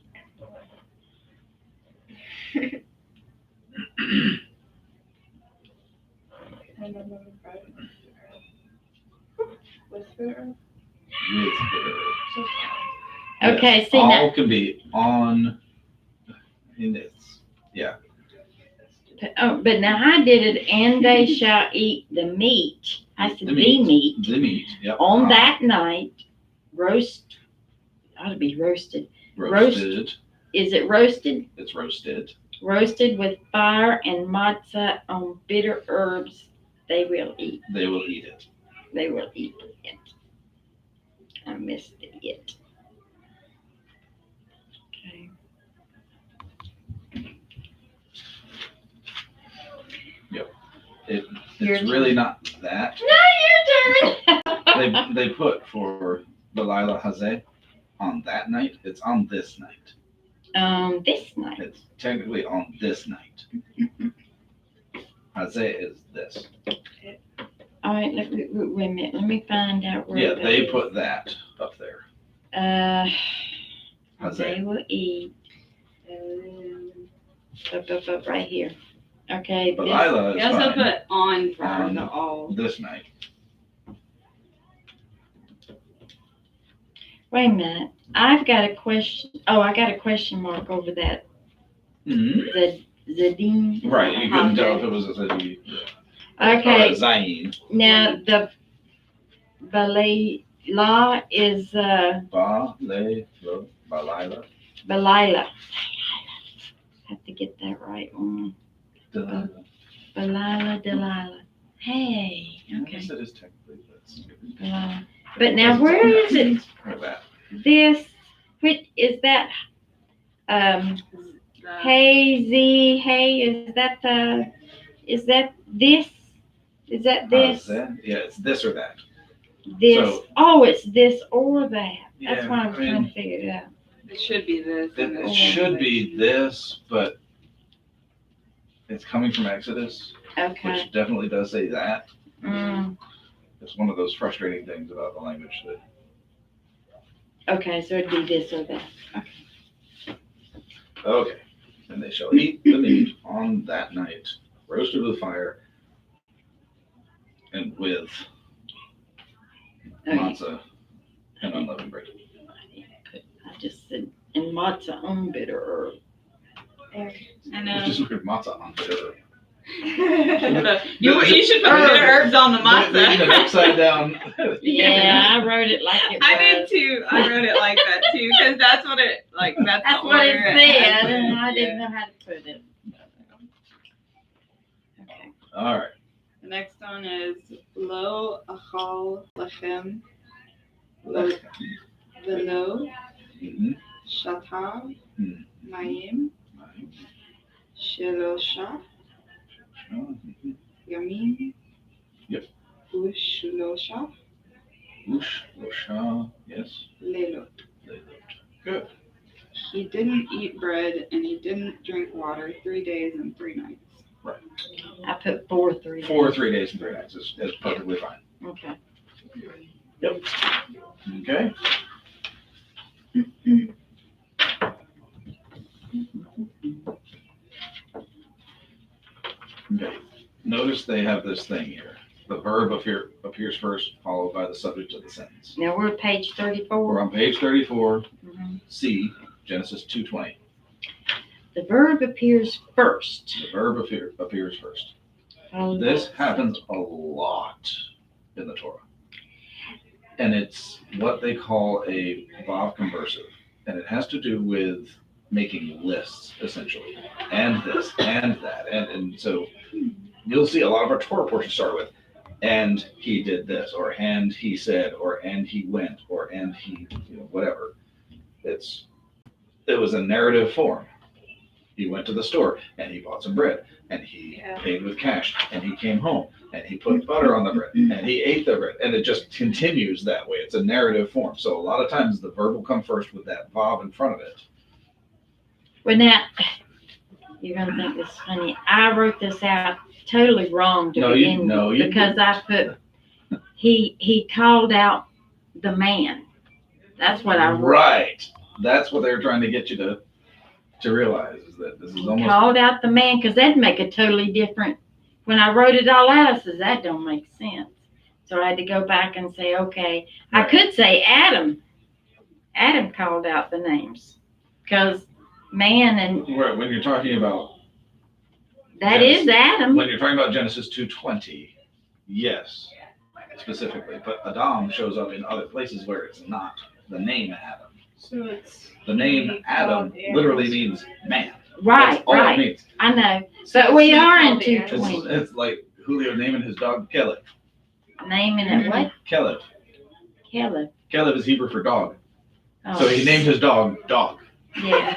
And then the bread. With bitter. With bitter. Okay, Yes, see now, all can be on. And it's but now I did it, and they shall eat the meat. I said The the meat. meat the meat. Yep. on that night. Roast, ought to be roasted. roasted. Is it roasted? It's roasted. Roasted with fire and matzah on bitter herbs. They will eat. They will eat it. They will eat it. I missed it. Okay. It's Your really not that. No, your turn. They put for Delilah Hazeh on that night. It's on this night. This night. It's technically on this night. Hazeh is this. All right, wait a minute. Let me find out where. Yeah, that they is. put that up there. They Hazeh. will eat. Up, right here. Okay. This, Delilah We is also fine put on for On the all. this night. wait a minute. I've got a question. Oh, I got a question mark over that. Mm-hmm. Zadine. Right, you couldn't tell if it was a Zadi or Okay. a Zayin. Now the Balayla is Ba, Le, Lo, Balila, Balila. Have to get that right. Delilah. Delilah. Hey. I Okay. guess it is technically this. Delilah. But now where is it? Or that. This, which is that? Hazy. Hey, is that the? Is that this? Is that this? Hazeh. Yeah, it's this or that. This? So- Oh, it's this or that. That's Yeah, why I was I mean- trying to figure it out. It should be this. and It this. should be this, but it's coming from Exodus, Okay. which definitely does say that. Mm, It's one of those frustrating things about the language that, okay, so it'd be this or that. okay. And they shall eat the meat on that night, roasted with fire and with Okay. matzah and unleavened bread. I just said, and matzah on bitter herb. And Which is weird, matzah on bitter. You should put bitter herbs on the They did it matzah. upside down. Yeah, I wrote it like it was. I did too. I wrote it like that too, because that's what it that's That's the what it order said, has and been, I yeah. didn't know how to put it. Okay. All right. the next one is Lo Achal Lechem Velo Mhm. Shata Mhm. Mayim Shelosha Yamim. Yep. Ushlosha Ush, Losha, yes. Lelot. Good. He didn't eat bread and he didn't drink water 3 days and 3 nights. I put 4 3 days. 4 3 days and 3 nights is perfectly fine. Okay. Okay. Okay. Notice they have this thing here. The verb appears first, followed by the subject of the sentence. Now we're at page We're 34. on page 34, Mhm. C, Genesis 2:20. The verb appears first. The verb appears first. followed by This the happens a lot in the Torah. And it's what they call a vav conversive. And it has to do with making lists, essentially. And this, and that. And so you'll see a lot of our Torah portions start with, and he did this, or and he said, or and he went, or and he, whatever. It was a narrative form. He went to the store and he bought some bread and he paid with cash and he came home and he put butter on the bread and he ate the bread, and it just continues that way. It's a narrative form. So a lot of times the verb will come first with that vav in front of it. Well, now, you're going to think this is funny. I wrote this out totally wrong to No, begin you with because I put, he called out the man. That's what I wrote. Right. That's what they're trying to get you to realize is that this is almost Called out the man, because that'd make a totally different, when I wrote it all out, I says, that don't make sense. So I had to go back and say, okay, I Right. could say Adam. Adam called out the names, because man, and Right, when you're talking about that Yes. is Adam. when you're talking about Genesis 2:20, yes, specifically. But Adam shows up in other places where it's not the name Adam. So it's The name he Adam called the literally animals. means man. Right, That's all it right. means. I know. So But we he are in called the animals. 220. It's like Julio naming his dog Caleb. Naming it what? Caleb. Caleb. Caleb is Hebrew for dog. Oh, So he named his dog Dog. Yeah.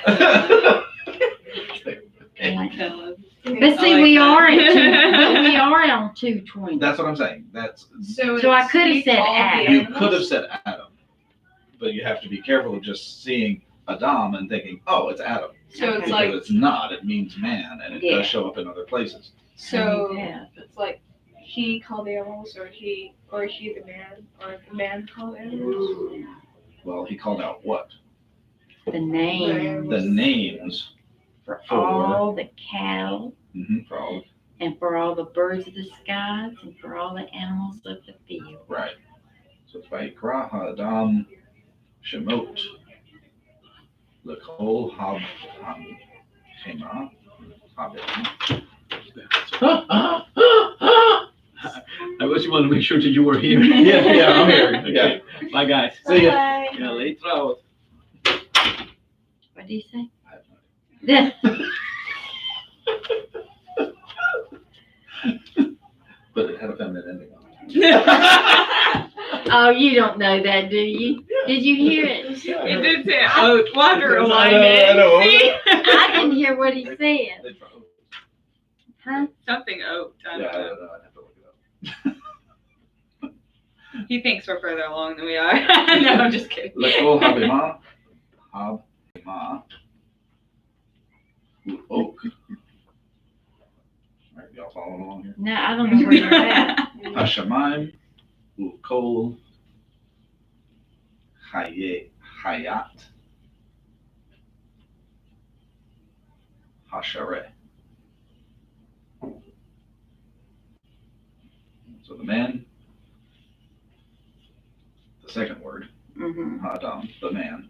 Caleb. But see, I like we that. are at we are on 220. That's what I'm saying. That's So I it's could have he said called the Adam. you animals? could have said Adam, but you have to be careful of just seeing Adam and thinking, oh, it's Adam. So it's Because like it's not. It means man, and it Yeah. does show up in other places. so Yeah. it's like he called the animals, or he the man, or the man called animals. Well, he called out what? The name The names for for- all the cattle for all and for all the birds of the skies and for all the animals of the field. right. So it's Vayikra Adam Shemot Lekol Hema Habim. I was you want to make sure that you were here. Yeah, I'm here. Yeah. Bye, guys. See ya. Bye. Yeah, later out. What do you say? I have no idea. But it had a feminine ending on it. Oh, you don't know that, do you? Did you hear it? It did say oat, water I alignment. know. See? I didn't hear what he said. They try- Huh? Something oat. I Yeah, don't I know. don't know. I'd have to look it up. He thinks we're further along than we are. No, I'm just kidding. Lekol Habima Habima Oak. All right, y'all following along here? No, I don't know where you're at. Hashamayim Ukol Hayat Hashareh. So the man, the second word, Hmm. Adam, the man.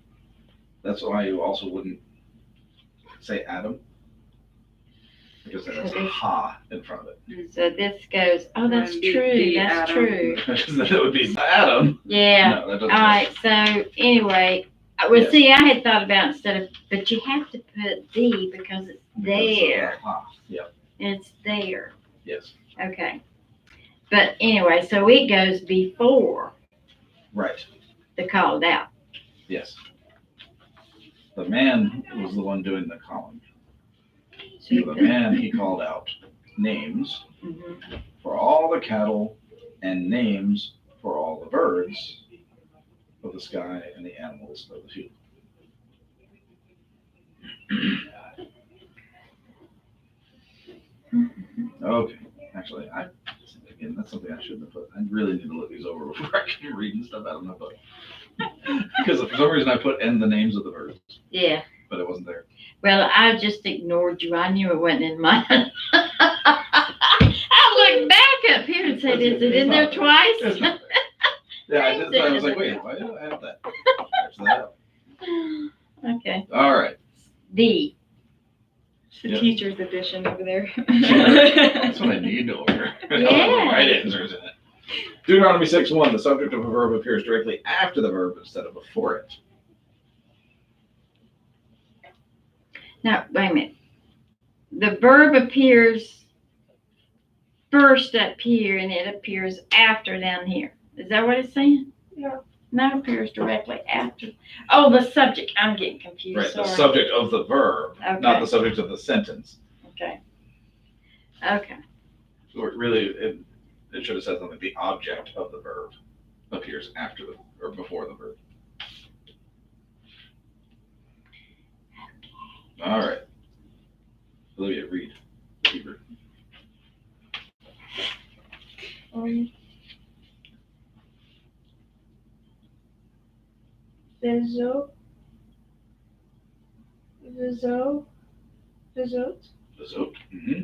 That's why you also wouldn't say Adam, because it has a ha in front of it. So this goes, oh, that's Would be true. the That's Adam. true. Because then it would be Adam. Yeah. No, that doesn't. All right. So anyway, well, Yes. see, I had thought about instead of, but you have to put the because it's Because of there. the ha. Yeah. It's there. Yes. Okay. But anyway, so it goes before Right. the called out. Yes. The man was the one doing the calling. So So the man, he called out names Mhm. for all the cattle and names for all the birds of the sky and the animals of the field. Okay, actually, again, that's something I shouldn't have put. I really need to look these over before I can read and stuff out of my book. Because for some reason I put in the names of the birds, Yeah. but it wasn't there. Well, I just ignored you. I knew it wasn't in mine. I looked back up here and said, is it in there It's twice? not there. Yeah, I did. So I was like, wait, why do I have that? Scratch that out. Okay. All right. The. It's the Yep. teacher's edition over there. That's what I need to order. All the Yeah. right answers in it. Deuteronomy 6:1, the subject of a verb appears directly after the verb instead of before it. Now, wait a minute. The verb appears first up here and it appears after down here. Is that what it's saying? Yeah. No, it appears directly after. Oh, the subject. I'm getting confused. Right, the Sorry. subject of the verb, not Okay. the subject of the sentence. Okay. Okay. Or really, it should have said something. The object of the verb appears after the or before the verb. All right. Olivia, read Hebrew. Bezo Vizot. The Zote. Mm-hmm.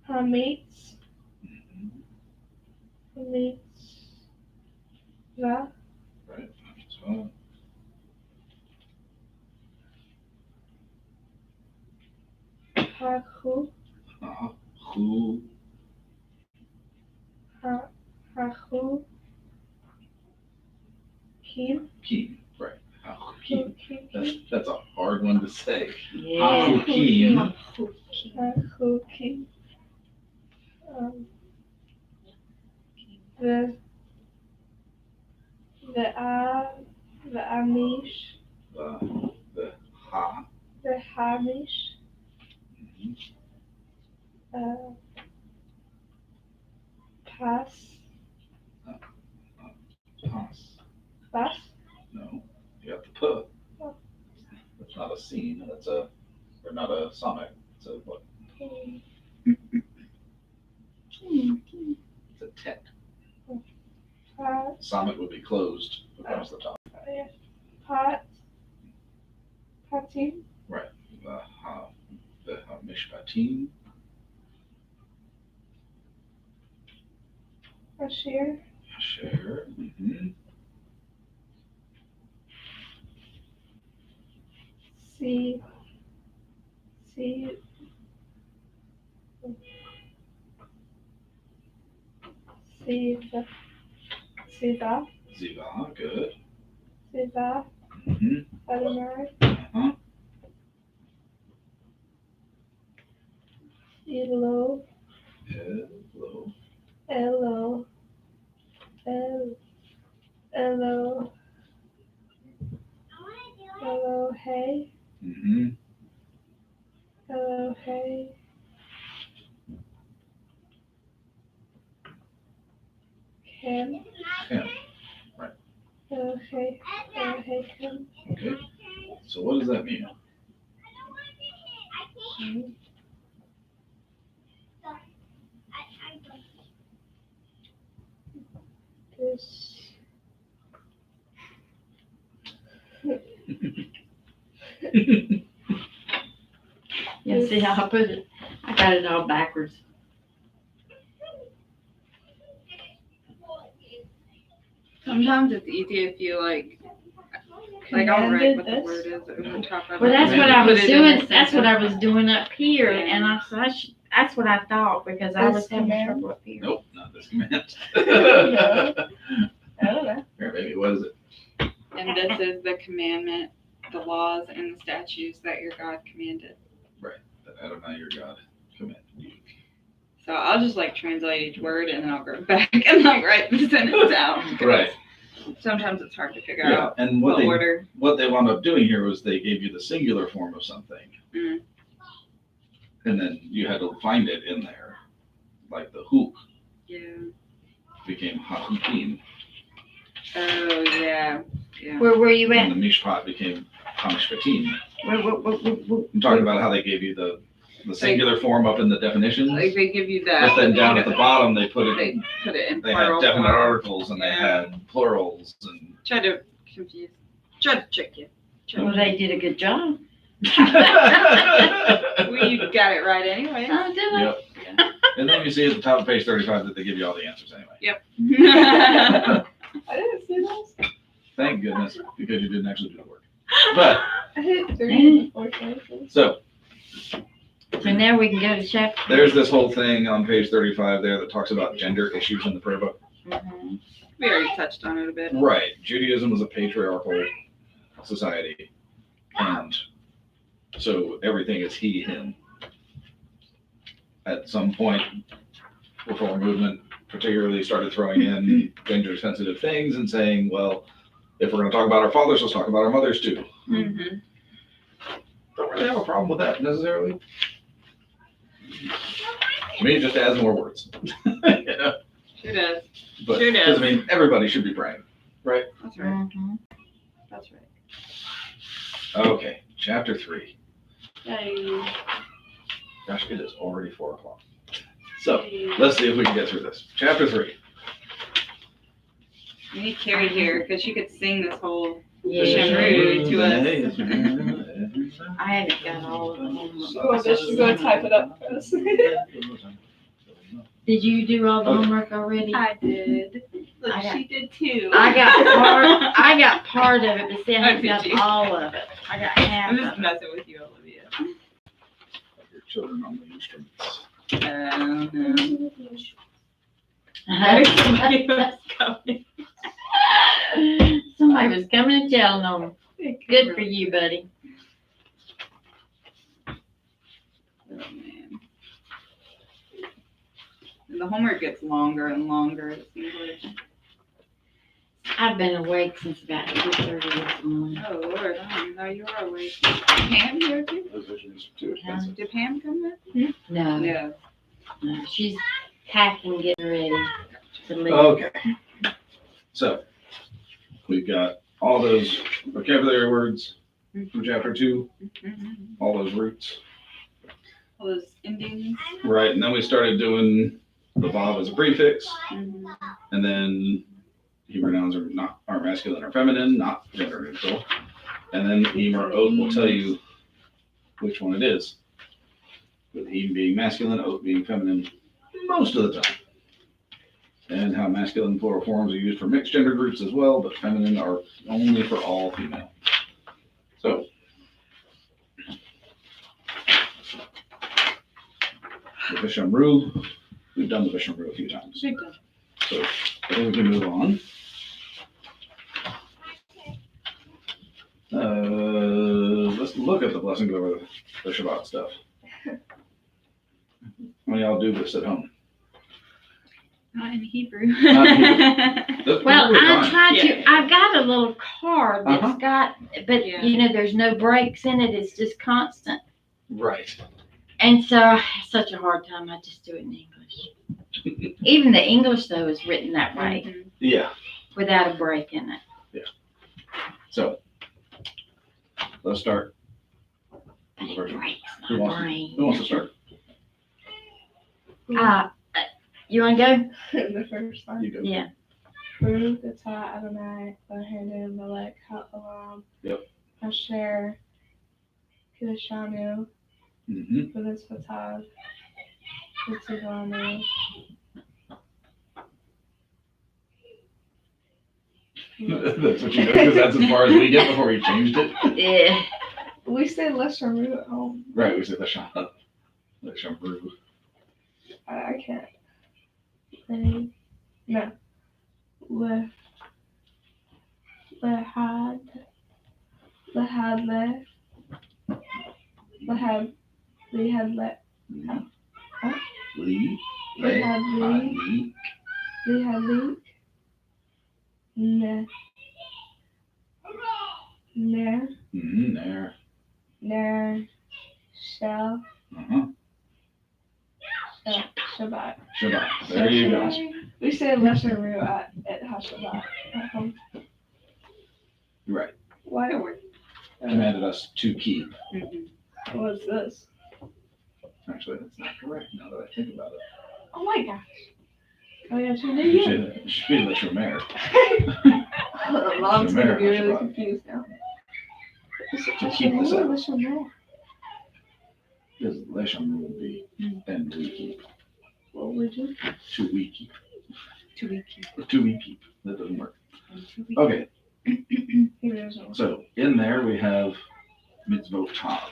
Hamitz. Va. Right. So, Hachu. who? Hachu. Kim. Keen. Right. Keen. Kim. That's a hard one to say. Yeah. Keen. Hachu. The Amish. The Ha. The Hamish. Mhm. Pass. Pass. No. You got the P. Oh. That's not a scene. Or not a sonnet. It's a what? It's a tet. Sonnet would be closed across the top. Patim. The Mishpatim. Ashir. Sure. Mm-hmm. See. Siva. Ziva. Good. Siva. Mm-hmm. Adonai. Uh-huh. Elo. Hello. Elo. Hey. Mm-hmm. Hey. Kim. Kim. Right. Hey. Kim. Okay. So what does that mean? This. Yeah, see how I put it? I got it all backwards. Sometimes it's easy if you like I'll write what the word is over the top of it. Well, that's what and I put was it in doing, the that's what I sentence. was doing up here, and I said, that's what I thought, because I was This having command? trouble up here. Nope, not this command. I don't know. Here, baby, what is it? And this is the commandment, the laws and the statutes that your God commanded. That Adonai your God commanded you. So I'll just like translate each word and then I'll go back and like write the sentence out. Right. Sometimes it's hard to figure Yeah. out And what order. what they wound up doing here was they gave you the singular form of something. Mm. And then you had to find it in there. Like the hook Yeah. became hahukim. Oh yeah. Yeah. Where were you at? And the mishpat became hamishpatim. Where- I'm talking about how they gave you the singular form up in the definitions. Like they give you that. But then down at the bottom, they put it They in, put it in they had plural definite form. articles and they Yeah. had plurals and. Try to confuse. Try to trick you. Well, they did a good job. Well, you got it right anyway. Oh, did I? Yep. And then you see at the top of page 35 that they give you all the answers anyway. Yep. I didn't see those. Thank goodness, because you didn't actually do the work. But, I hit 3 before chances. so, So now we can go to chapter. there's this whole thing on page 35 there that talks about gender issues in the prayer book. Mhm. We already touched on it a bit. Right. Judaism was a patriarchal society. And so everything is he, him. At some point, Reform movement particularly started throwing in gender sensitive things and saying, well, if we're going to talk about our fathers, let's talk about our mothers too. Mm-hmm. Don't really have a problem with that necessarily. To me, it just adds more words. You know? Sure does. But, Sure does. because I mean, everybody should be praying. That's right. Mhm. That's right. Okay, chapter 3. Yay. Gosh, it is already 4 o'clock. So, let's see if we can get through this. Chapter 3. We need Carrie here because she could sing this whole. Yeah. Shamroo to us. I haven't got all of them. Oh, I bet she's gonna type it up for us. Did you do all the homework already? I did. Look, I got- she did too. I got part of it, but see, I haven't got all of it. I got half I'm of just it. messing with you, Olivia. Your children on the instruments. Somebody was coming. Somebody was coming and telling on them. Good for you, buddy. Oh, man. And the homework gets longer and longer. It seems like. I've been awake since about 2:30 this morning. Oh Lord, I don't know how you are awake. Pam here too? Those visions are too expensive. Did Pam come in? No, No. no, she's packing, getting ready to leave. Okay. So, we've got all those vocabulary words from chapter 2, all those roots. All those endings. Right, and then we started doing the Vav as a prefix, and then Hebrew nouns aren't masculine or feminine, not gender neutral. And then Eem or Oath will tell you which one it is. With Eem being masculine, Oath being feminine most of the time. And how masculine plural forms are used for mixed gender groups as well, but feminine are only for all female. So, the Vishamru, we've done the Vishamru a few times. So, I think we can move on. Let's look at the blessings over the Shabbat stuff. How many of y'all do this at home? Not in Hebrew. Not in That's Well, probably I fine. tried to, I've got a little card that's Uh-huh. got, but Yeah. you know, there's no breaks in it. It's just constant. Right. And so I have such a hard time. I just do it in English. Even the English though is written that way Yeah. without a break in it. So, let's start. with the first one. Breaks Who my wants to- brain. Who wants to start? You wanna go? The first one. You go. Yeah. Baruch atah Adonai Eloheinu melech haolam. Yep. Asher kiddushanu Mm-hmm. v'mitzvotav v'tzivanu. That's what you know, because that's as far as we get before we changed it. Yeah. We say lesser root at home. Right, we said the Shabbat. The Shabru. I can't. No. Lehad le. Lehad le. Lee. Lehad li. Lee. Lehad li. Ne. Ner. Mm-hmm. There. Ner. Shel. Uh-huh. Shabbat. Shabbat. There you go. We say lesser root at HaShabbat at home. Right. Why? Commanded us to keep. What's this? Actually, that's not correct now that I think about it. Oh my gosh. Oh yeah, she did. It should be the Shomer. Mom's gonna be really Shabbat. confused now. To keep this out. Shabbat. Because Leshem will be, and we keep. What would you? To we keep. 2 weeks. To we keep. That doesn't work. Okay, He doesn't. so in there we have mitzvot tav.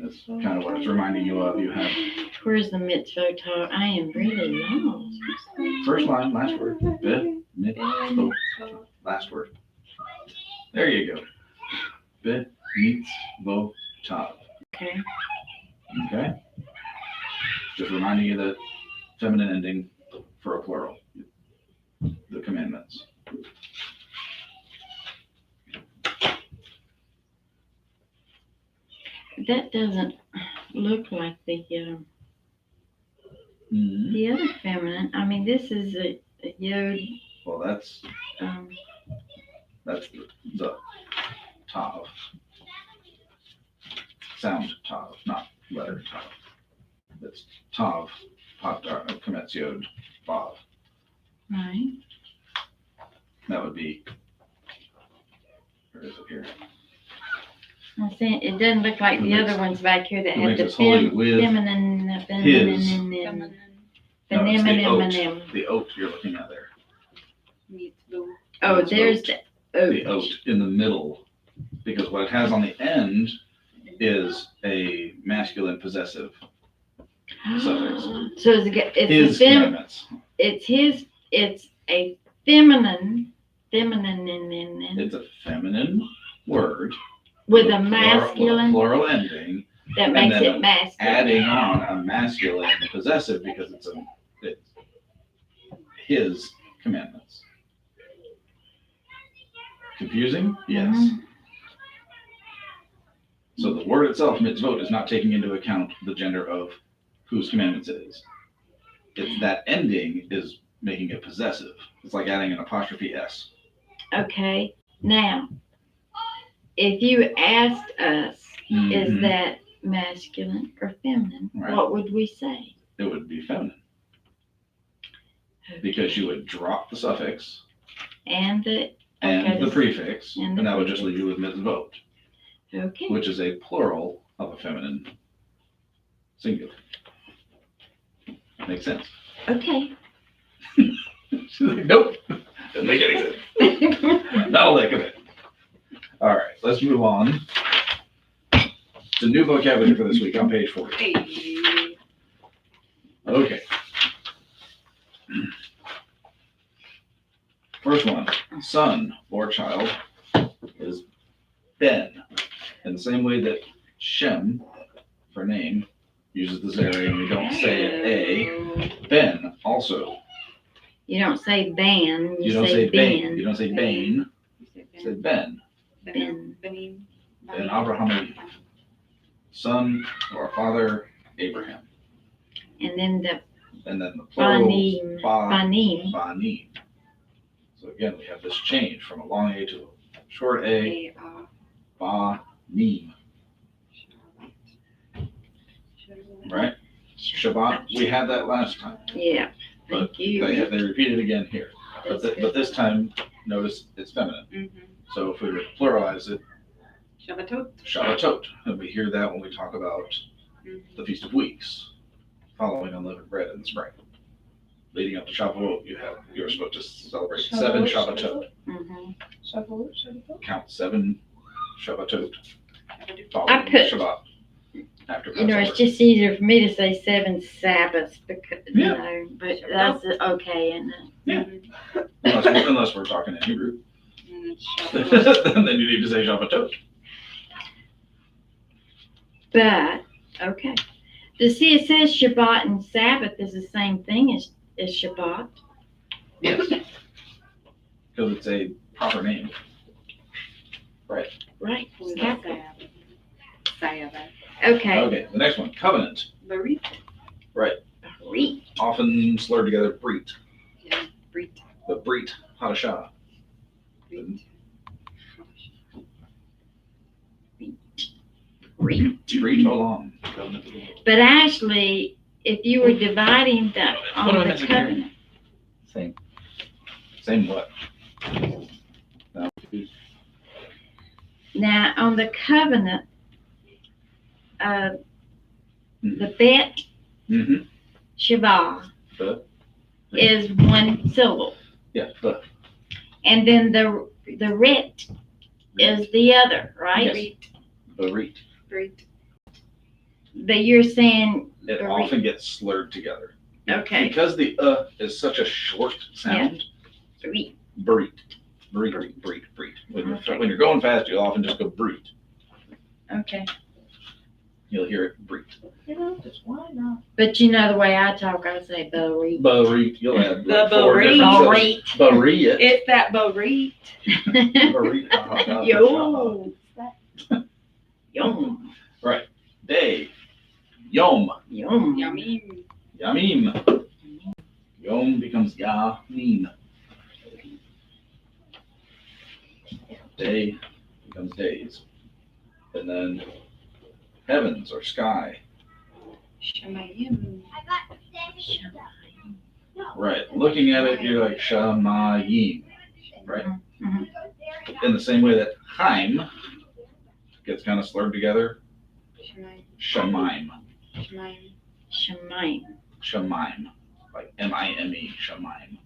That's kind of what it's reminding you of. You have Where's the mitzvah talk? I am really lost. first line, last word. Bit, mitzvot, last word. There you go. Bit, mitzvot tav. Okay. Okay? Just reminding you that feminine ending for a plural. The commandments. That doesn't look like the Mhm. the other feminine. I mean, this is a yod. Well, that's Um, the tav. Sound tav, not letter tav. It's tav, commits yod, vav. right. That would be, where is it here? I'm saying, it doesn't look like the other ones back here that Who have makes the us holy with feminine, his- Feminine The oat you're looking at there. meets the. Oh, there's the oat. The oat in the middle, because what it has on the end is a masculine possessive suffix. So it's His a commandments. it's a feminine, It's a feminine word with a with a masculine plural ending, that makes then it masculine. adding on a masculine possessive because it's his commandments. Confusing? Yes. Mhm. So the word itself, mitzvot, is not taking into account the gender of whose commandments it is. It's that ending is making it possessive. It's like adding an apostrophe S. Okay, now, if you asked us, is Mhm. that masculine or feminine, Right. what would we say? It would be feminine because you would drop the suffix And the, and Okay, the this- prefix, and and the that would just prefix. leave you with mitzvot, okay, which is a plural of a feminine singular. Makes sense? okay. She's like, nope, doesn't make any sense. Not a lick of it. All right, let's move on. The new vocabulary for this week on page 40. Hey. Okay. First one, son or child is Ben. In the same way that Shem, for name, uses the zere and we don't say A, Ben also. You don't say ban, You you don't say say Bane. You ben. don't say Bane. You say You say Ben. Ben. Benin. Ben Abraham, son or father Abraham. And then the And then the plural banim, banim, Banim. So again, we have this change from a long A to a short A, Banim, right? Shabbat, we had that last time. yeah, But thank you. They repeat it again here. But, That's but this time, notice it's feminine. Mm-hmm. So if we were to pluralize it, Shabbatot. Shabbatot, and we hear that when we talk about the Feast of Weeks, following unleavened bread in the spring. Leading up to Shavuot, you're supposed to celebrate 7 Shabbatot. Mhm. Shavuot. Count 7 Shabbatot. I Following put- Shabbat. After You know, Passover. it's just easier for me to say 7 Sabbaths because, you Yeah. know, but that's okay, and Unless we're talking in Hebrew. Shabbat. Then you need to say Shabbatot. but, okay. To see, it says Shabbat and Sabbath is the same thing as Shabbat. Yes. Because it's a proper name. Right. Sabbath. Sabbath. Okay. Okay, the next one, covenant. Barit. Read. Often slurred together, Brit. Yeah. Brit. The Brit Hadashah. Brit. Read. Brit Olam. Covenant of the Lord. But actually, if you were dividing the, What am on I the missing here? covenant, Same what? No. now, on the covenant, the bet, Mm-hmm. Shabbat, The. is one syllable. Yeah, the. And then the writ is the other, right? Yes. Barit. Brit. But you're saying, It Barit. often gets slurred together. okay, Because the is such a short sound. read. Brit. Brit. Brit. Brit. Okay. When you're going fast, you'll often just go Brit. Okay. You'll hear it Brit. Just why not? But you know the way I talk, I say Barit. Barit. You'll add The like 4 different Barit. syllables. Barit. It's that Barit. Barit. Yo. Yum. Day. Yom. Yum. Yummy. Yamim. Yom becomes Yamim. Day becomes days. And then heavens or sky. Shamayim. Right. Looking at it, you're like Shamayim. right? Mhm. In the same way that Chaim gets kind of slurred together, Shemaim, Shemaim. Shemaim, like M-I-M-E, Shemaim.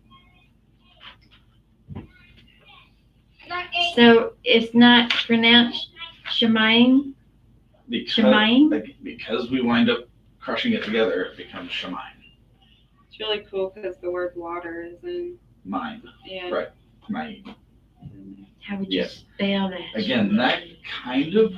So it's not pronounced Shemaim? Shemaim? Because we wind up crushing it together, it becomes Shemaim. It's really cool because the word water is in. Mime, Yeah. Right. Maim. How would you Yes. spell that? Again, that kind of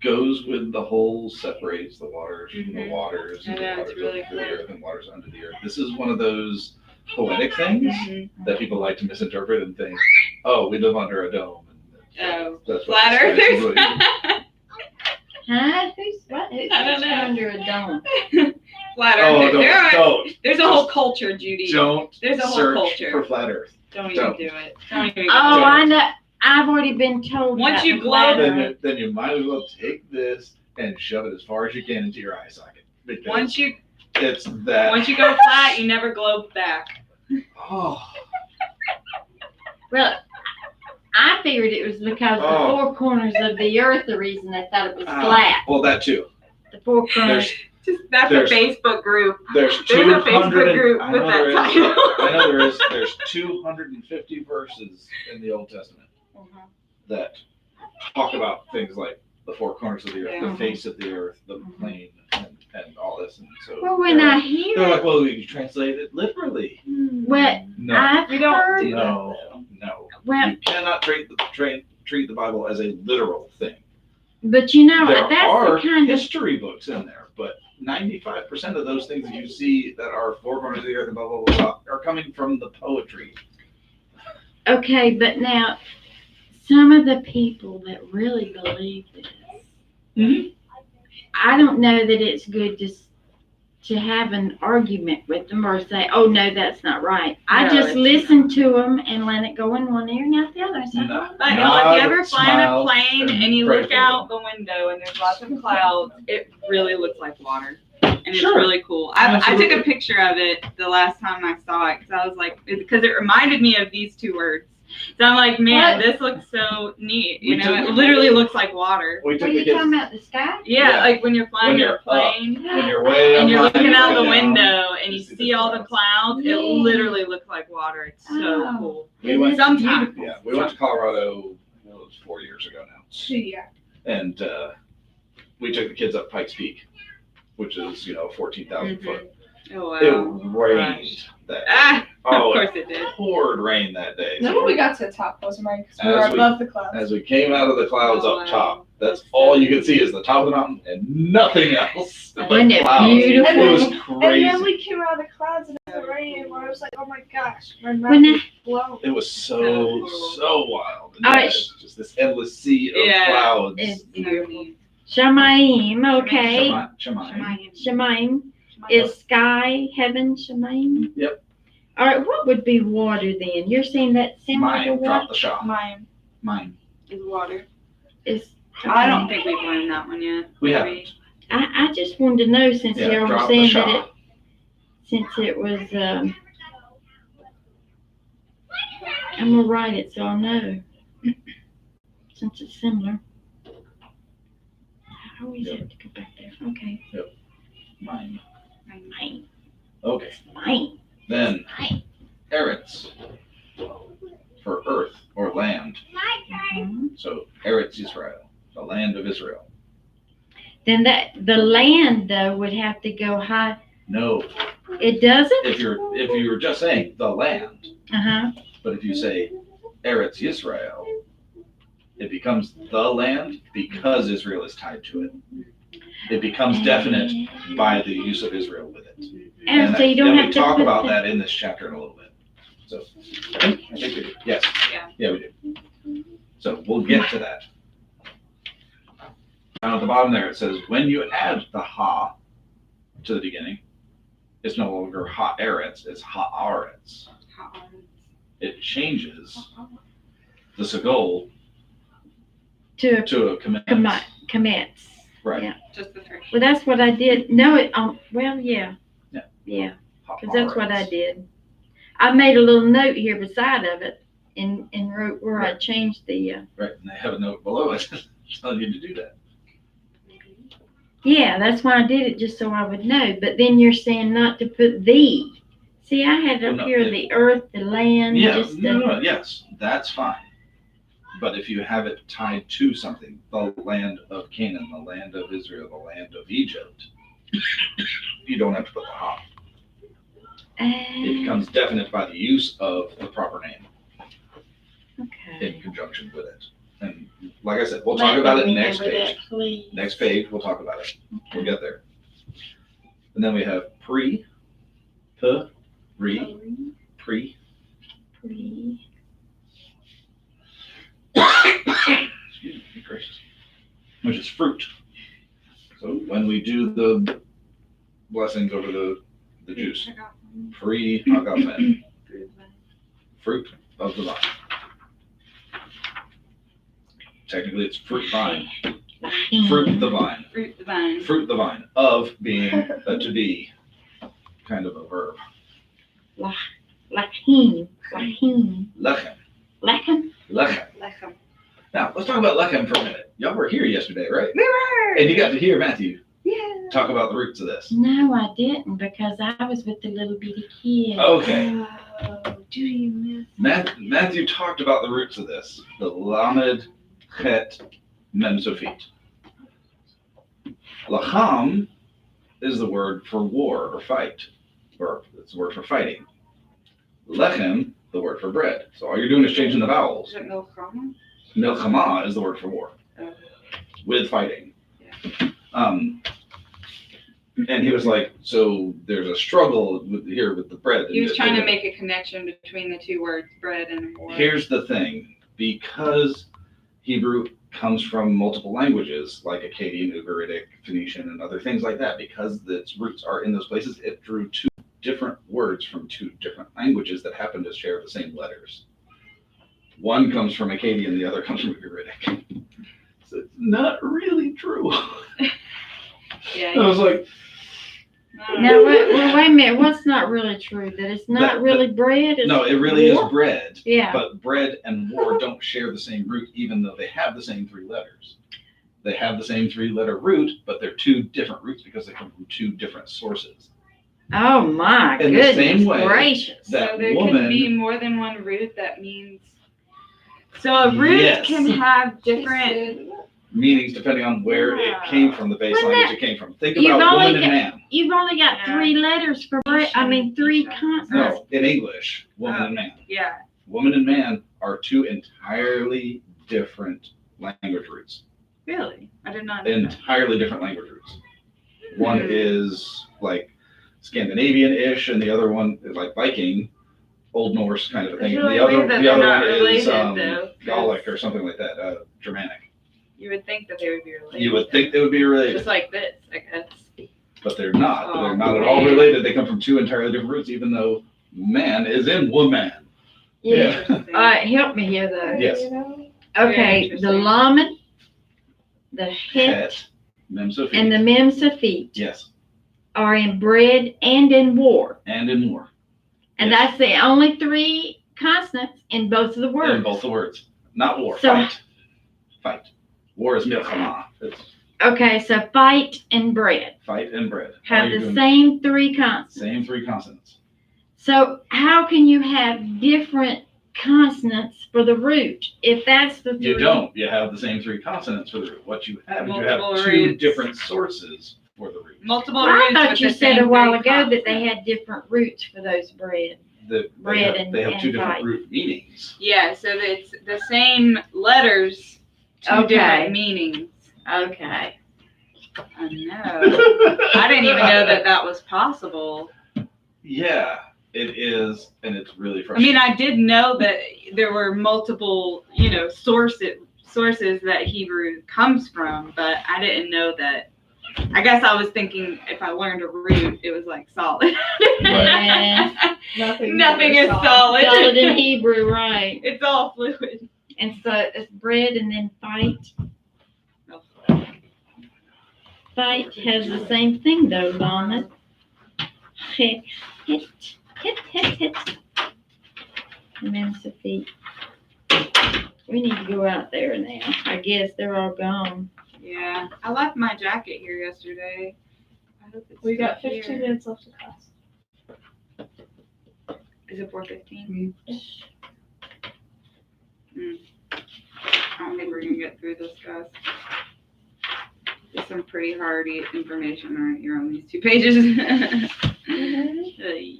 goes with the whole separates the waters from the Mhm. waters, and I the know, it's waters really over the cool. earth and waters under the earth. This is one of those poetic things Mm-hmm. that people like to misinterpret and think, oh, we live under a dome. And Oh, that's what flat this guy's earthers. really- Huh? Who's I don't know. under a dome? Flat Oh, earthers. There's a whole culture, Judy. don't There's a whole search culture. for flat earth. Don't even Don't. do it. Don't even. Oh, go I there. know. I've already been told. Once about you the glow, flat Then you might as well take this and shove it as far as you can into your eye socket. Because Once you it's that. go flat, you never globe back. Oh, Well, I figured it was because the Oh. four corners of the earth, the reason they thought it was Ah. flat. well, that too. The four corners. That's There's- a Facebook group. There's There's a 200 Facebook group I with know that there is. title. I know there is. There's 250 verses in the Old Testament that talk about things like the four corners of the earth, Yeah. the face of the earth, the plane, and all this. And so Well, when they're, I hear they're it, like, well, you translate it literally. well, No, I've We don't heard. do no. Well, You cannot treat the Bible as a literal thing. but you know, There that's are the kind of. history books in there, but 95% of those things that you see that are four corners of the earth and blah, blah, blah, blah, are coming from the poetry. Okay, but now, some of the people that really believe this, Mhm. I don't know that it's good to have an argument with them or say, oh, no, that's not right. I No, just it's listen to them and let it go in one ear and out the other. So, No. But Nod, if you ever fly in a smile, plane and you pray look for out the window and there's lots of clouds, it really looks like water. And it's Sure. really cool. I took Absolutely. a picture of it the last time I saw it because I was like, because it reminded me of these two words. So I'm like, man, this looks so neat. You We know, took- it literally looks like water. We What took are the you kids talking about, the sky? Yeah, Yeah. like when you're flying When your you're up, plane when you're way and you're up high, looking out the down. window and you You see see the all the clouds, Yeah. it literally looks like water. It's so Oh. cool. We went, Sometimes. yeah, we went to Colorado, it was 4 years ago now. Yeah. And we took the kids up Pikes Peak, which is, 14,000 foot. Oh, wow. It rained that day. Ah, Oh, of course it it did. poured rain that day. Then So when we got to the top, it wasn't right because we were As we- above the clouds. as we came out of the clouds Oh, up wow. top, that's That's all so you could see is the top of the mountain and nothing else. but Wasn't it clouds. beautiful? It was And crazy. then we came out of the clouds and it was raining and I was like, oh my gosh, my mouth When is blown. It was so wild. And All right. it's just this endless sea of Yeah. clouds. It's Beautiful. Shemaim, okay. Shemaim. Shemaim is sky, heaven, Shemaim? Yep. All right, what would be water then? You're saying that similar to Mine. Drop what the shot. Mine Mine. is water. is? I don't think we've learned that one yet. We Maybe. haven't. I just wanted to know since Yeah, y'all were drop the saying that it, shot. since it was, I'm gonna write it so I'll know. Since it's similar. I always Yep. have to go back there. Okay. Mine. Mine. Okay. Mine. Then Mine. Eretz for earth or land. Mhm. So Eretz Israel, the land of Israel. Then the land though would have to go high. No, It doesn't? if you're just saying the land, Uh-huh. but if you say Eretz Yisrael, it becomes the land because Israel is tied to it. It becomes definite by the use of Israel with it. And so you don't then have we to talk put about the- that in this chapter in a little bit. So I think we do. Yes. Yeah. We do. So we'll get to that. Now at the bottom there it says when you add the ha to the beginning, it's no longer ha eretz, it's haaretz. It changes the segol To to a command. commits. Right. Yeah. Just the first. Well, that's what I did. No, well, yeah. Yeah. Yeah, because that's what I Haaretz. did. I made a little note here beside of it. and wrote where I changed the, Right, and they have a note below it telling you to do that. yeah, that's why I did it, just so I would know. But then you're saying not to put the. See, I had Well, up no, here it- the earth, the land, Yeah, just the. no, yes, that's fine. But if you have it tied to something, the land of Canaan, the land of Israel, the land of Egypt, you don't have to put the ha. It becomes definite by the use of the proper name Okay. in conjunction with it. And like I said, we'll talk about it next page. Please. Next page, we'll talk about it. We'll get there. And then we have pre, pre, Pre. excuse me, gracious, which is fruit. So when we do the blessings over the juice, pre agafen, fruit of the vine. Technically, it's fruit vine. Fruit the vine. Fruit the vine. Fruit the vine of being to be kind of a verb. Lahim. Lechem. Lechem. Lechem. Lechem. Now, let's talk about lechem for a minute. Y'all were here yesterday, right? We were. And you got to hear Matthew Yeah. talk about the roots of this. No, I didn't, because I was with the little bitty kid. Okay. Oh, do you miss? Matthew talked about the roots of this. The Lamed Het Mem Sofit. Lacham is the word for war or fight. Or it's the word for fighting. Lechem, the word for bread. So all you're doing is changing the vowels. Is it milchama? Milchama is the word for war. With fighting. And he was like, so there's a struggle here with the bread. He was trying to make a connection between the two words, bread and war. Here's the thing, because Hebrew comes from multiple languages like Akkadian, Ugaritic, Phoenician, and other things like that, because its roots are in those places, it drew two different words from two different languages that happen to share the same letters. One comes from Akkadian, the other comes from Ugaritic. So it's not really true. Yeah. I was like, Now, wait a minute. What's not really true? That it's not That- really bread? It's no, it really war? is bread. Yeah. But bread and war don't share the same root, even though they have the same three letters. They have the same three-letter root, but they're two different roots because they come from two different sources. Oh my In the goodness same way gracious. that So there woman- can be more than one root. That means. So a root Yes. can have different. Meanings depending on where it came from, the base Well, language that- it came from. Think you've about only woman and man. You've only got Yeah. 3 letters for bread. I mean, 3 Isha. consonants. No, in English, woman and man. Yeah. Woman and man are two entirely different language roots. Really? I did not know that. Entirely different language roots. One Hmm. is like Scandinavian-ish, and the other one is like Viking, Old Norse kind of a thing. It's And really the other, weird that the they're other not one is related, though, 'cause- Gallic or something like that, Germanic. You would think that they would be related. You would think they would be related, Just like this, I guess. but they're not. Oh, They're not at all man. related. They come from two entirely different roots, even though man is in woman. Yeah. Interesting. All right, help me here though. Yes. Okay, the interesting. Lamed, the Het, Het, Mem Sofit. and the Mem Safit Yes, are in bread and in war. and in war. And Yes. that's the only 3 consonants in both of the words. In both the words. Not war, So- fight. Fight. War is milchama. It's Okay, so fight and bread fight and bread. All have you're the doing- same 3 consonants. Same 3 consonants. So how can you have different consonants for the root if that's the 3? You don't. You have the same 3 consonants for the root. What you have is you have Multiple 2 roots. different sources for the root. Multiple Well, I roots. thought with you the said a same while three ago that they consonants. had different roots for those bread. They Bread have, they have and 2 different fight. root meanings. Yeah, so it's the same letters, 2 Okay. different meanings. Okay. I know. I didn't even know that that was possible. Yeah, it is, and it's really I frustrating. mean, I did know that there were multiple, sources that Hebrew comes from, but I didn't know that. I guess I was thinking if I learned a root, it was like solid. Yeah. Nothing is solid. Solid in Hebrew, right. It's all fluid. And so it's bread and then fight. Fight has the same thing though, Lamed. Het. Mem Safit. We need to go out there now. I guess they're all gone. Yeah, I left my jacket here yesterday. I hope it's We got still 15 here. minutes left of class. Is it 4:15? I don't think we're gonna get through this, guys. There's some pretty hardy information right here on these 2 pages. Ay.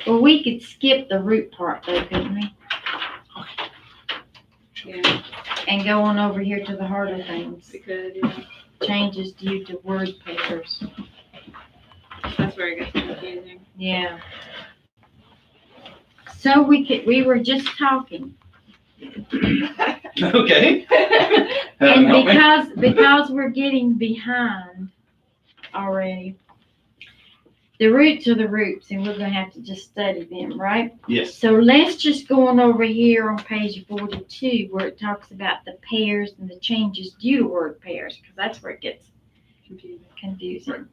Well, we could skip the root part though, couldn't we? Yeah, And go on over here to the harder things. we could, yeah. Changes due to word pairs. That's where it gets confusing. Yeah. So we were just talking. Okay. And Help me. because we're getting behind already, the roots are the roots, and we're gonna have to just study them, right? Yes. So let's just go on over here on page 42, where it talks about the pairs and the changes due to word pairs, because that's where it gets Confusing. confusing.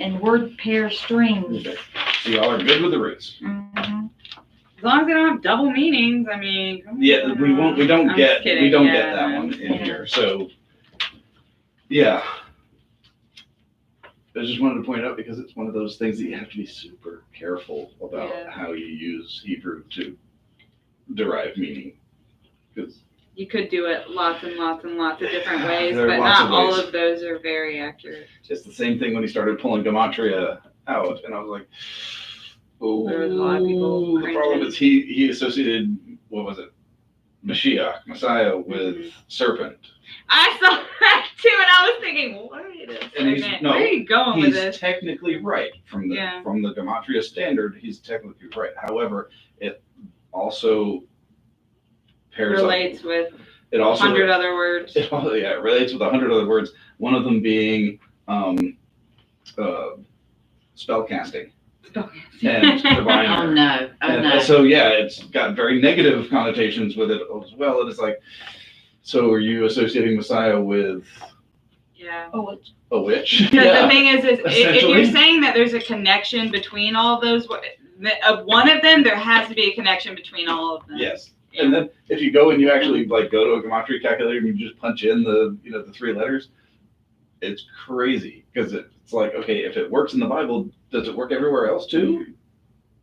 And word pair strings. Okay. So y'all are good with the roots. Mhm. As long as they don't have double meanings, I mean. Come Yeah, on. we don't I'm get just kidding, we don't yeah, get that no. one in Yeah. here. So yeah. I just wanted to point out because it's one of those things that you have to be super careful about Yeah. how you use Hebrew to derive meaning. Because You could do it lots and lots and lots of different ways, There are but lots not of all ways. of those are very accurate. it's the same thing when he started pulling gematria out, and I was like, oh, There was a lot of people the problem cringing. is he associated, what was it, Mashiach, Messiah, with Mhm. serpent. I saw that too, and I was thinking, wait a And he's- second, no, where are you going with He's this? technically right from the Yeah. gematria standard. He's technically right. However, it also pairs Relates up. with It also 100 other words. it relates with 100 other words. One of them being spell casting and divine. Oh no, oh And no. so yeah, it's got very negative connotations with it as well. And it's like, so are you associating Messiah with Yeah. Oh, which a witch? Because the thing is if you're essentially. saying that there's a connection between all of those, of one of them, there has to be a connection between all of them. Yes. Yeah. And then if you go and you actually like go to a gematria calculator and you just punch in the the 3 letters, it's crazy because it's like, okay, if it works in the Bible, does it work everywhere else too?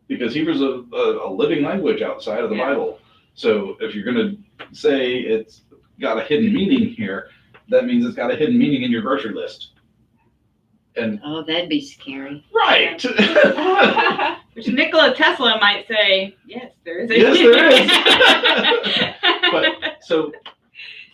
Because Hebrew's a living language outside of the Yeah. Bible. So if you're gonna say it's got a hidden meaning here, that means it's got a hidden meaning in your grocery list. And Oh, that'd be scary. right. Which Nikola Tesla might say, yes, there is a Yes, there But so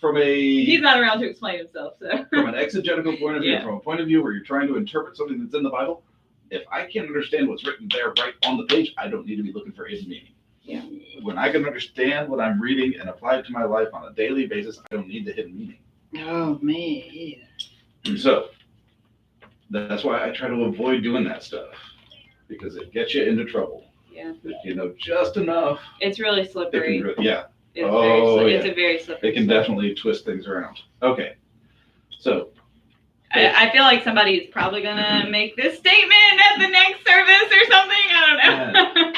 from He's a not around to explain himself, so. from an exegetical point of view, Yeah. from a point of view where you're trying to interpret something that's in the Bible, if I can't understand what's written there right on the page, I don't need to be looking for hidden meaning. Yeah. When I can understand what I'm reading and apply it to my life on a daily basis, I don't need the hidden meaning. Oh man, yeah. So that's why I try to avoid doing that stuff because it gets you into trouble. Yeah, If you know just enough, it's really it can, slippery. yeah, It's Oh, very, it's a very slippery. it can slope. definitely twist things around. Okay, so I feel like somebody's probably gonna make this statement at the next service or something. I don't know.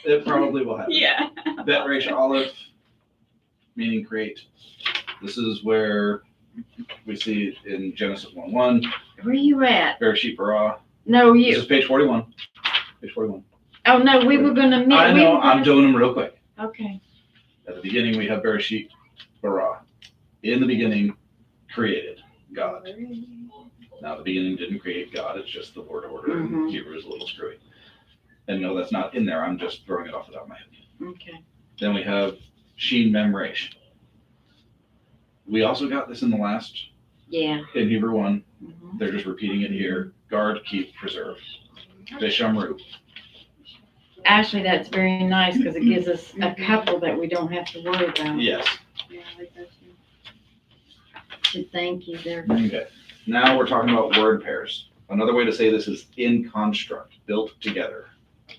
it probably will happen. Yeah. Bet Resh Aleph, meaning create. This is where we see it in Genesis 1:1, Where you at? Bereshit bara. No, This you. is page 41. Page 41. Oh no, we were gonna meet. I we know, were I'm gonna- doing them real quick. Okay. At the beginning, we have Bereshit bara. In the beginning, created God. Now, the beginning didn't create God. It's just the word order. Mhm. Hebrew is a little screwy. And no, that's not in there. I'm just throwing it off the top of my head. Okay. Then we have Shin Mem Resh. We also got this in the last, Yeah. in Hebrew 1. Mhm. They're just repeating it here. Guard, keep, preserve. Vishamru. Actually, that's very nice because it gives us a couple that we don't have to worry about. Yes. Yeah, I like that too. So thank you there. Okay. Now we're talking about word pairs. Another way to say this is in construct, built together.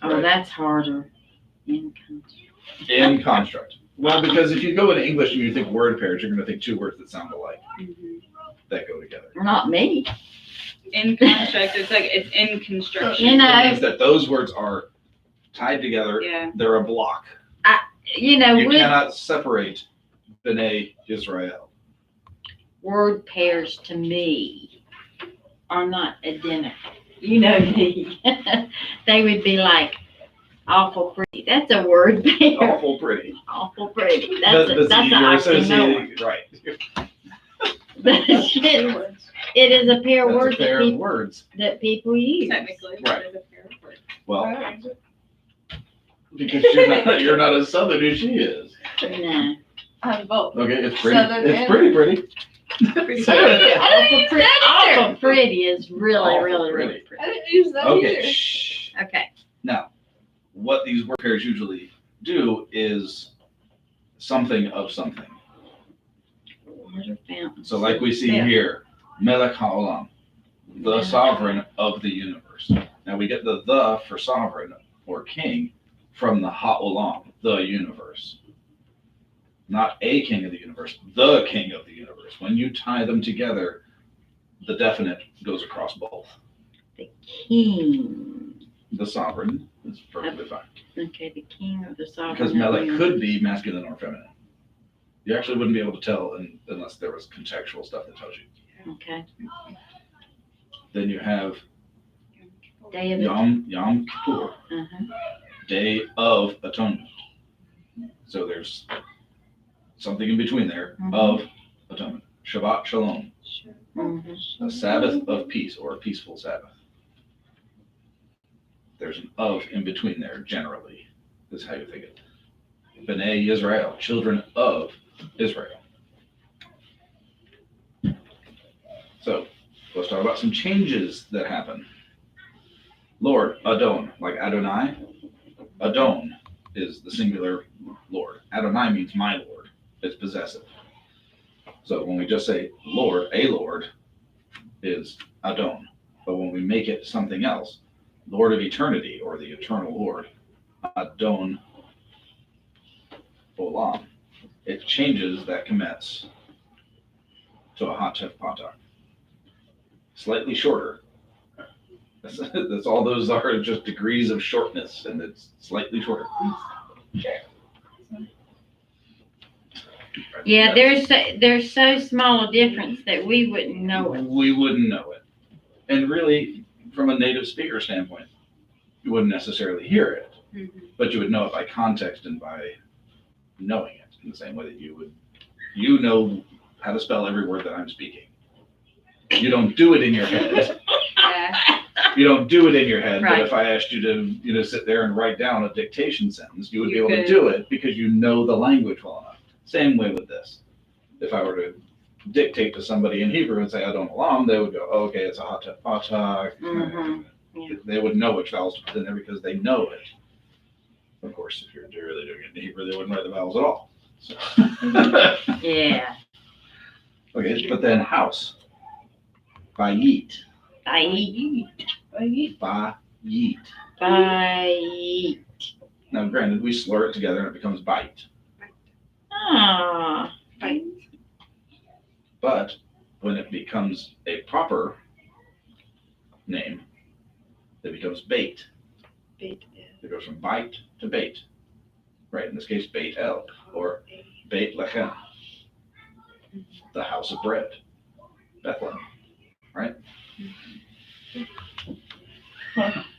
Oh, Right. that's harder. Income. In construct. Well, because if you go into English and you think word pairs, you're going to think 2 words that sound alike that go together. Not me. In construct, it's like it's in construction. You know. It means that those words are tied together. Yeah. They're a block. you know, You with cannot separate B'nai Israel. word pairs to me are not identical. You know me. They would be like awful pretty. That's a word pair. Awful pretty. Awful pretty. But That's see, an you're oxymoron. associating, right. It is a pair of That's a words pair that of people, words. that people use. Technically, Right. that is a pair of words. Well, because you're not as southern as she is. No. I'm both. Okay, it's pretty. Southern It's and- pretty. Awful pretty is really, Awful really, pretty. really pretty. I didn't use that Okay, either. shh. Okay. Now, what these word pairs usually do is something of something. Water fountain. So like we see Yeah. here, Melech HaOlam, the sovereign of the universe. Now we get the for sovereign or king from the HaOlam, the universe. Not a king of the universe, the king of the universe. When you tie them together, the definite goes across both. The king. The sovereign is perfectly fine. Okay, the king of the sovereign. Because of the Melech universe. could be masculine or feminine. You actually wouldn't be able to tell unless there was contextual stuff that tells you. Okay. Then you have Day of Yom Kippur, Uh-huh. Day of Atonement. So there's something in between there Mhm. of atonement. Shabbat Shalom, Mhm. a Sabbath of peace or a peaceful Sabbath. There's an of in between there, generally, is how you think it. B'nai Israel, children of Israel. So let's talk about some changes that happen. Lord, Adon, like Adonai. Adon is the singular Lord. Adonai means my Lord. It's possessive. So when we just say Lord, a Lord is Adon. But when we make it something else, Lord of eternity or the eternal Lord, Adon Olam, it changes that Kemetz to a Hatef Patah. Slightly shorter. That's all those are, just degrees of shortness, and it's slightly shorter. Yeah, there's so small a difference that we wouldn't know it. We wouldn't know it. And really, from a native speaker standpoint, you wouldn't necessarily hear it, but you would know it by context and by knowing it in the same way that you know how to spell every word that I'm speaking. You don't do it in your head. Yeah. You don't do it in your head, Right. but if I asked you to, sit there and write down a dictation sentence, you would be You able to could. do it because you know the language well enough. Same way with this. If I were to dictate to somebody in Hebrew and say Adon Olam, they would go, oh, okay, it's a Hatef Patah. Mhm. Yeah. They would know which vowels to put in there because they know it. Of course, if you're really doing it in Hebrew, they wouldn't write the vowels at all. So. Yeah. Okay, but then house. Bayit. Bayit. Bayit. Bayit. Now, granted, we slur it together and it becomes bite. Ah. But when it becomes a proper name, it becomes bait. It goes from bite to bait. Right, in this case, Beit El, or Beit Lechem, the house of bread, Bethlehem, right?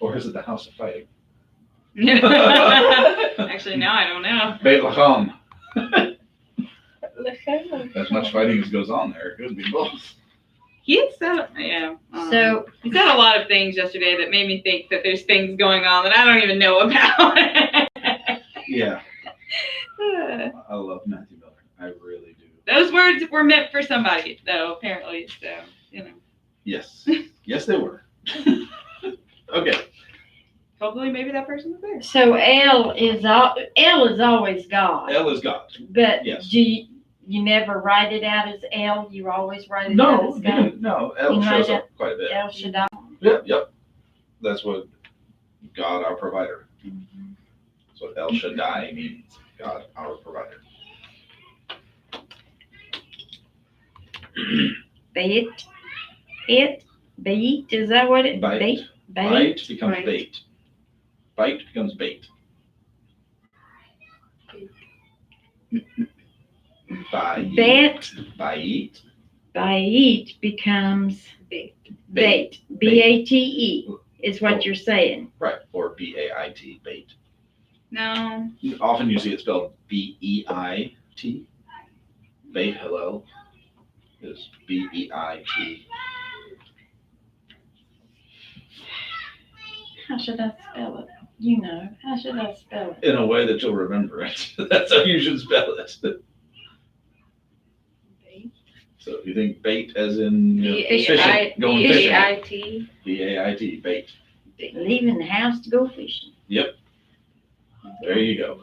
Or is it the house of fighting? Actually, now I don't know. Beit Lechem. As much fighting as goes on there, it could be both. He said, yeah. So He said a lot of things yesterday that made me think that there's things going on that I don't even know about. Yeah, I love Matthew Miller. I really do. Those words were meant for somebody, though, apparently. So, Yes. Yes, they were. Okay. hopefully maybe that person was there. so L is always God. L is God. But Yes. do you never write it out as L? You always write it out No, as God. no. L You shows know up quite a bit. El Shaddai. Yep. That's what God, our provider. That's what El Shaddai means. God, our provider. Bait. Bait. Is that what it? Bite. Bait. Bite becomes Bite. bait. Bite becomes bait. Bet, Bait. bait becomes Bait. bait. B-A-T-E is what you're saying. Right. Or B-A-I-T. Bait. No. Often you see it spelled B-E-I-T. Bait Hillel is B-E-I-T. How should I spell it? You know, how should I spell it? In a way that you'll remember it. That's how you should spell it. So if you think bait as in fishing, going fishing. B-A-I-T. B-A-I-T, bait. Leaving the house to go fishing. There you go.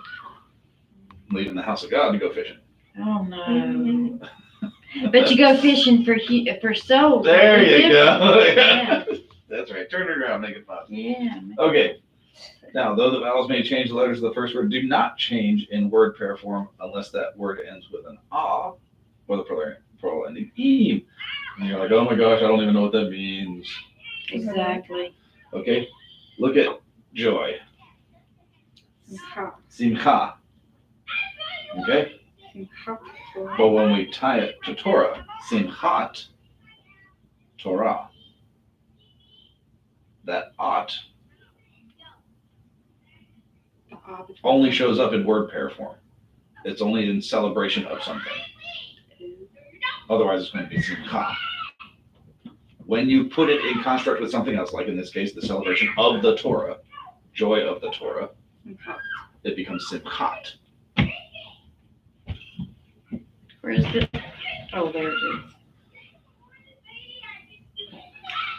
Leaving the house of God to go fishing. Oh, no. But you go fishing for souls. There That's you go. different. Yeah. That's right. Turn it around, make it fun. Yeah. Okay. Now, though the vowels may change, the letters of the first word do not change in word pair form unless that word ends with an ah or the plural ending eem. And you're like, oh my gosh, I don't even know what that means. Exactly. Okay. Look at joy. Simcha. Okay. But when we tie it to Torah, Simchat, Torah, that ot only shows up in word pair form. It's only in celebration of something. Otherwise, it's going to be Simcha. When you put it in construct with something else, like in this case, the celebration of the Torah, joy of the Torah, it becomes Simchat. Where is it? Oh, there it is.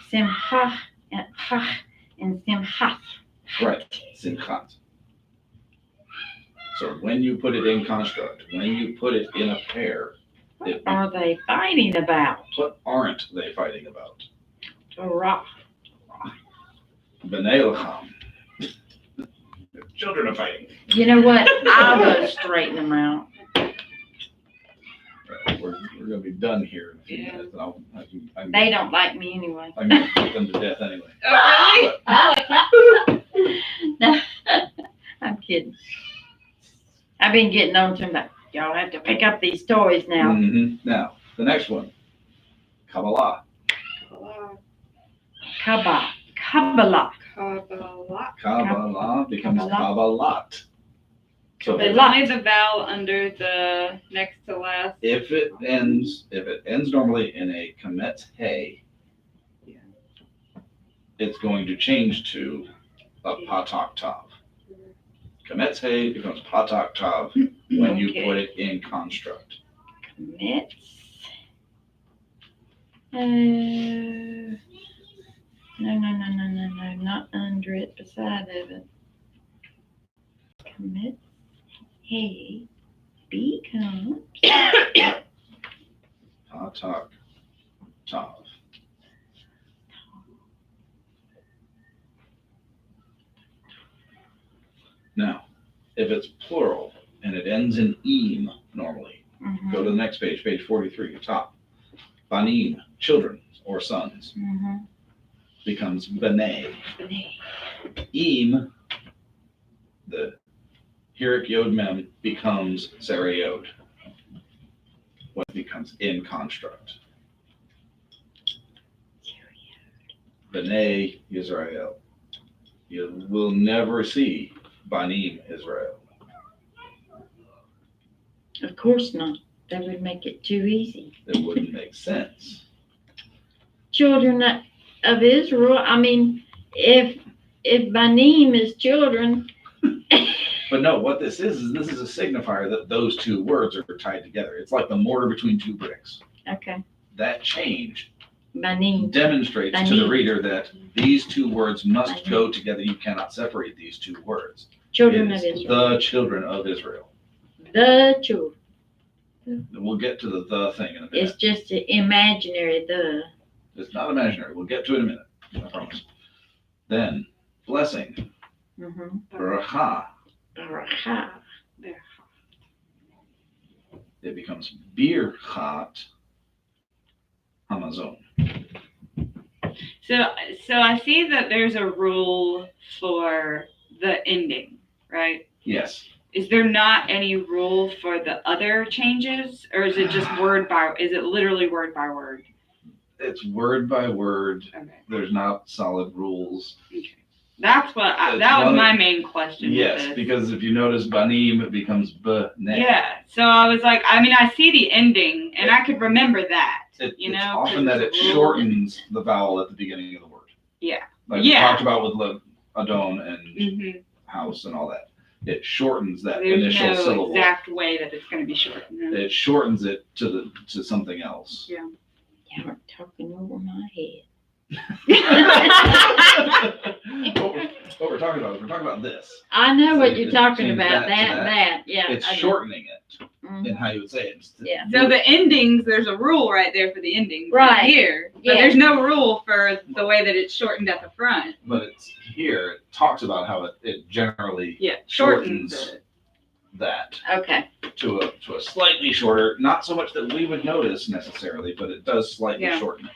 Simcha and ha and simchat. Right, Simchat. So when you put it in construct, when you put it in a pair, What are they fighting about? what aren't they fighting about? Torah. B'nai Lacham. Children are fighting. You know what? I'll go straighten them out. Right, we're going to be done here in a few Yeah. minutes. And I They don't like me anyway. I'm going to put them to death anyway. Oh, really? No, I'm kidding. I've been getting on to them like, y'all have to pick up these toys now. Mhm. Now, the next one, Kabbalah. Kabbalah. Kabbalah. Kabbalah becomes Kabbalah. Kabbalat. So There's only the vowel under the next to last. if it ends normally in a Kametz Hey, it's going to change to a Patak Tav. Kametz Hey becomes Patak Tav when you Okay. put it in construct. Commits. No, not under it, beside of it. Commits. Hey, becomes. Patak Tav. Now, if it's plural and it ends in eem normally, Mhm, go to the next page, page 43, top. Banim, children or sons, mhm. becomes B'nai. Eem, the Hirik Yod Mem, becomes Sarah Yod when it becomes in construct. B'nai Yisrael. You will never see Banim Israel. Of course not. That would make it too easy. It wouldn't make sense. Children of Israel. I mean, if Banim is children, But no, what this is this is a signifier that those two words are tied together. It's like the mortar between two bricks. okay, That change Banim. demonstrates to the Banim. reader that these two words must go together. You cannot separate these two words. Children It of is Israel. the children of Israel. The children. We'll get to the thing in a minute. It's just imaginary. It's not imaginary. We'll get to it in a minute. I promise. Then, blessing. Mm-hmm. Bracha. Bracha. It becomes Birchat Hamazon. So I see that there's a rule for the ending, right? Yes. is there not any rule for the other changes, or is it just is it literally word by word? It's word by word. Okay. There's not solid rules. That's what, It's that was one of- my main question. with Yes, this. because if you notice banim, it becomes b'neh. Yeah, so I was like, I mean, I see the ending, and I could remember that, It's you know? often that it shortens the vowel at the beginning of the word. Yeah. Like we Yeah. talked about with Adon and Mm-hmm. house and all that. It shortens that There's initial no syllable. exact way that it's going to be shortened. It shortens it to something else. Yeah. You're talking over my head. What we're talking about is we're talking about this. I know what So you're it talking changes about, that to that, that. yeah. It's I know. shortening it Mhm. in how you would say it. Yeah. So the endings, there's a rule right there for the endings. Right. Here. But Yeah. there's no rule for the way that it's shortened at the front. But it's here, it talks about how it generally Yeah. shortens Shortens it. that Okay, to a slightly shorter, not so much that we would notice necessarily, but it does slightly Yeah. shorten it.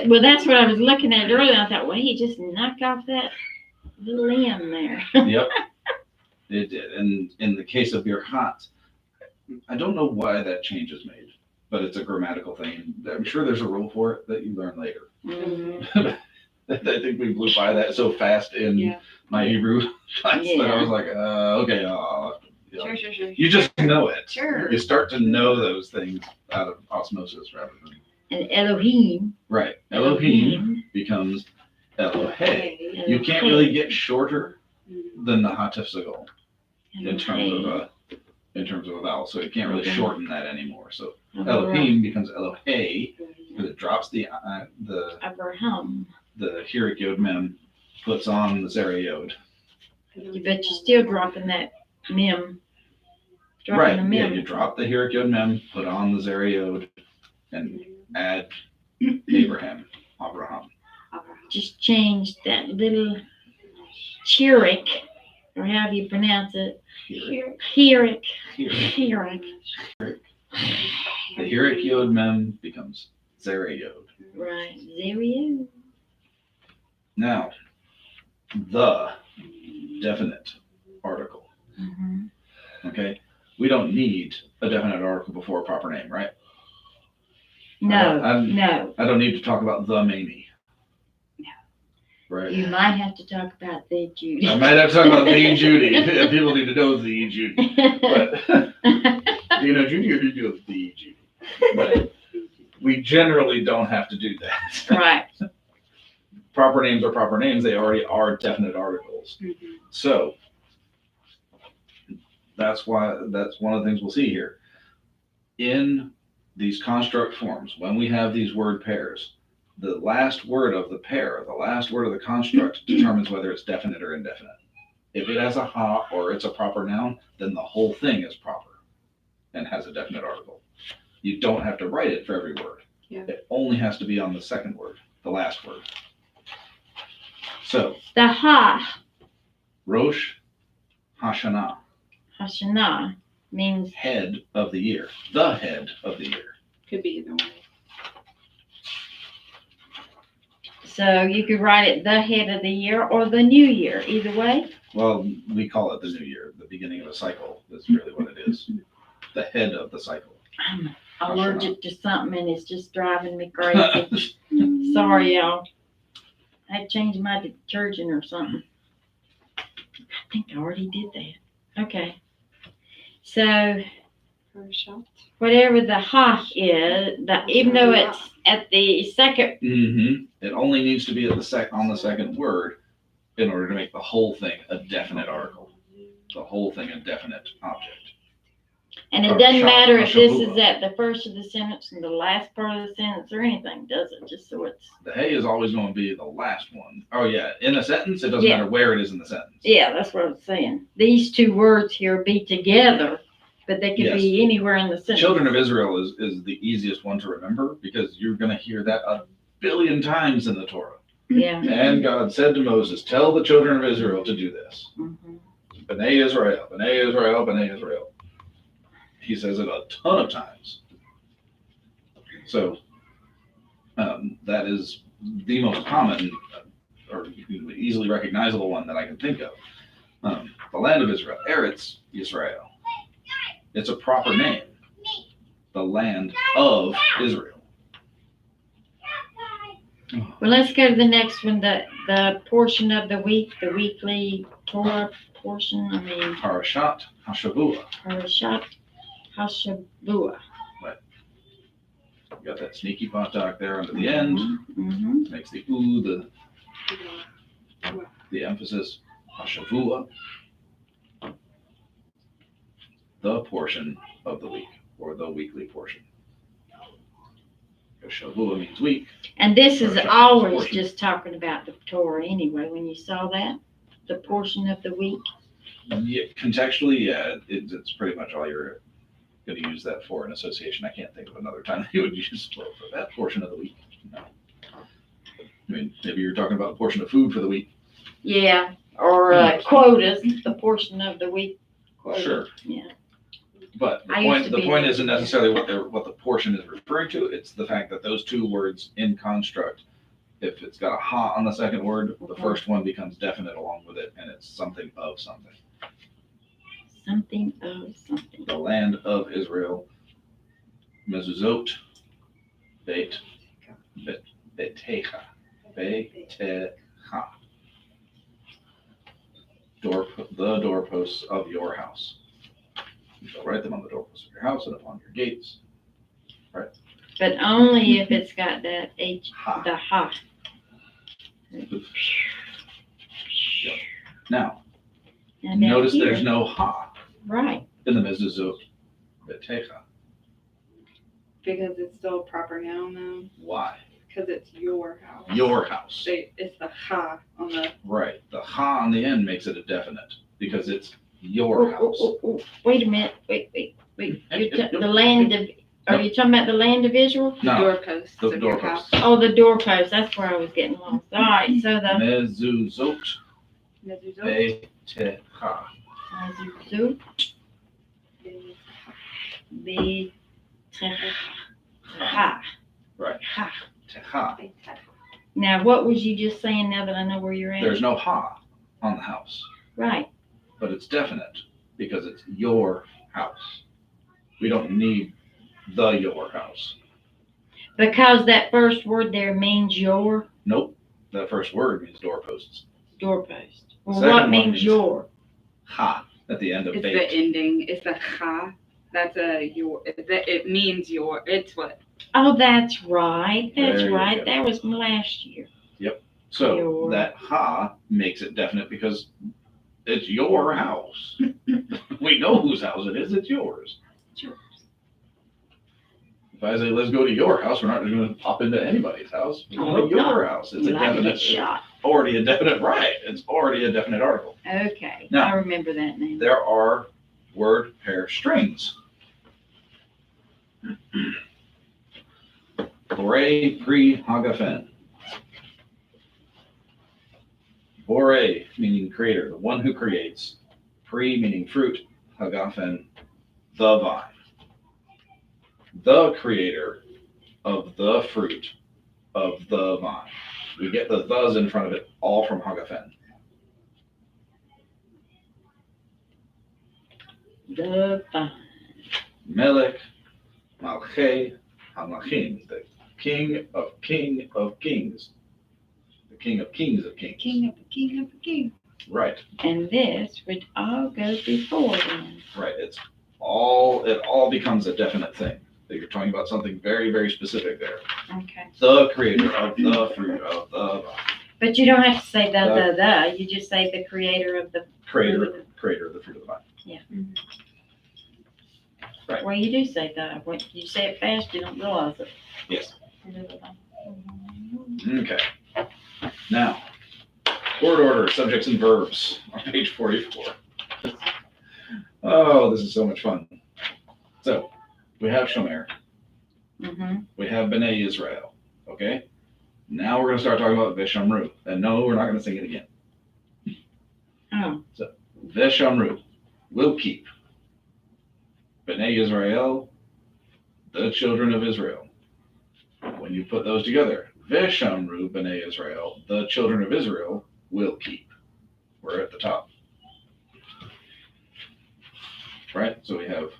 well, that's what I was looking at earlier, I thought, well, he just knocked off that little M there. Yep, it did. And in the case of your hot, I don't know why that change is made, but it's a grammatical thing. I'm sure there's a rule for it that you learn later. Mhm. I think we blew by that so fast in Yeah. my Hebrew class that I Yeah. was like, okay, you know, Sure. you just know it. Sure. You start to know those things out of osmosis rather than And Elohim. right. Elohim becomes Elohe. You can't really get shorter than the Hatif Sagal in terms of a vowel, so you can't really shorten that anymore. So Elohim becomes Elohe because it drops the Abraham. Hirik Yod Mem, puts on the Zera Yod. But you're still dropping that mem. Right. Dropping the Yeah, mem. you drop the Hirik Yod Mem, put on the Zera Yod, and add Abraham. Just change that little chirik, or however you pronounce it. Hirik. Hirik. Hirik. Hirik. The Hirik Yod Mem becomes Zera Yod. Right. There he is. Now, the definite article. Mhm. Okay, we don't need a definite article before a proper name, right? No, I'm- no. I don't need to talk about the Mamie. No. Right. You might have to talk about the Judy. I might have to talk about the Judy. People need to know the Judy. But do you know Judy or do you know the Judy? But we generally don't have to do that. Right. Proper names are proper names. They already are definite articles. So that's one of the things we'll see here. In these construct forms, when we have these word pairs, the last word of the pair, the last word of the construct determines whether it's definite or indefinite. If it has a ha or it's a proper noun, then the whole thing is proper and has a definite article. You don't have to write it for every word. Yeah. It only has to be on the second word, the last word. So, The ha, Rosh Hashanah, Hashanah, means head of the year, the head of the year. Could be either way. so you could write it the head of the year or the new year, either way. Well, we call it the new year, the beginning of a cycle. That's really what it is. The head of the cycle. I'm allergic to something and it's just driving me crazy. Sorry, y'all. I changed my detergent or something. I think I already did that. Okay. So whatever the ha is, even though it's at the second, It only needs to be at on the second word in order to make the whole thing a definite article. The whole thing a definite object. and it Or doesn't sha- matter or if this is shavua. at the first of the sentence and the last part of the sentence or anything, does it? Just so it's, The hey is always going to be the last one. Oh yeah, in a sentence, it doesn't Yeah. matter where it is in the sentence. yeah, that's what I'm saying. These two words here be together, but they could Yes. be anywhere in the sentence. Children of Israel is the easiest one to remember because you're going to hear that a billion times in the Torah. Yeah. And God said to Moses, tell the children of Israel to do this. Mhm. B'nai Israel, B'nai Israel, B'nai Israel. He says it a ton of times. So that is the most common or easily recognizable one that I can think of. The land of Israel. Eretz Yisrael. It's a proper name. The land of Israel. Well, let's go to the next one, the portion of the week, the weekly Torah portion, Parashat Hashavua. Parashat Hashavua. You got that sneaky potok there under the end. Mm-hmm. Makes the ooh, the emphasis. Hashavua. The portion of the week, or the weekly portion. Shavua means week. And this is Parashat always portion. just talking about the Torah anyway, when you saw that, the portion of the week. Yeah, contextually, yeah, it's pretty much all you're going to use that for in association. I can't think of another time that you would use for that portion of the week. No. I mean, maybe you're talking about a portion of food for the week. Yeah, or quotas, the portion of the week. Quota. Sure. Yeah. But the I used point, to the be point there. isn't necessarily what the portion is referring to. It's the fact that those two words in construct, if it's got a ha on the second word, the Okay. first one becomes definite along with it, and it's something of something. Something of something. The land of Israel, mezuzot, betecha, betecha. The doorposts of your house. You shall write them on the doorposts of your house and upon your gates. But only if it's got that H, Ha. the ha. Now, And then notice here- there's no ha Right, in the mezuzot, betecha. Because it's still a proper noun though, Why? because it's your house. Your house. It's the ha on the. Right. The ha on the end makes it a definite because it's your house. Wait a minute, wait. The land of, are you talking about the land of Israel? No, Doorposts the of your house. doorposts. Oh, the doorpost, that's where I was getting lost. All right, so the Mezuzot, Mezuzot. betecha. Mezuzot, the ha. Right. Ha. Techa. Now, what was you just saying now that I know where you're at? There's no ha on the house, Right, but it's definite because it's your house. We don't need the your house. because that first word there means your Nope. That first word means doorposts. doorpost. Well, Second what one means means- your? Ha at the end of It's the bait. ending. It's the ha. That's a your. It means your. It's what. Oh, that's right, that's There you right, go. that was from last year. So Your. that ha makes it definite because it's your house. We know whose house it is. It's yours. If I say, let's go to your house, we're not just going to pop into anybody's house. We're going to Oh, your house. It's a You like to get definite, shot. already a definite right. It's already a definite article. Okay, Now- I remember that name. There are word pair strings. Bore pre hagafen. Bore meaning creator, the one who creates. Pre meaning fruit. Hagafen, the vine. The creator of the fruit of the vine. We get the thes in front of it all from hagafen. The vine. Melech Malchei Hamachim, the king of kings. The king of kings of kings. King of the king of the king. Right, And this would all go before then. right. It all becomes a definite thing. That you're talking about something very, very specific there. Okay. The creator of the fruit of the vine. But you don't have to say the, you just say the creator of the, Creator of the fruit of the vine. Right. well, you do say the, when you say it fast, you don't realize it. Yes. Okay. Now, word order, subjects and verbs on page 44. Oh, this is so much fun. So, we have Shomer. Mm-hmm. We have B'nai Israel. Okay? Now we're going to start talking about Veshamru. And no, we're not going to sing it again. Oh, Veshamru will keep. B'nai Israel, the children of Israel. When you put those together, Veshamru B'nai Israel, the children of Israel will keep. We're at the top. right? So we have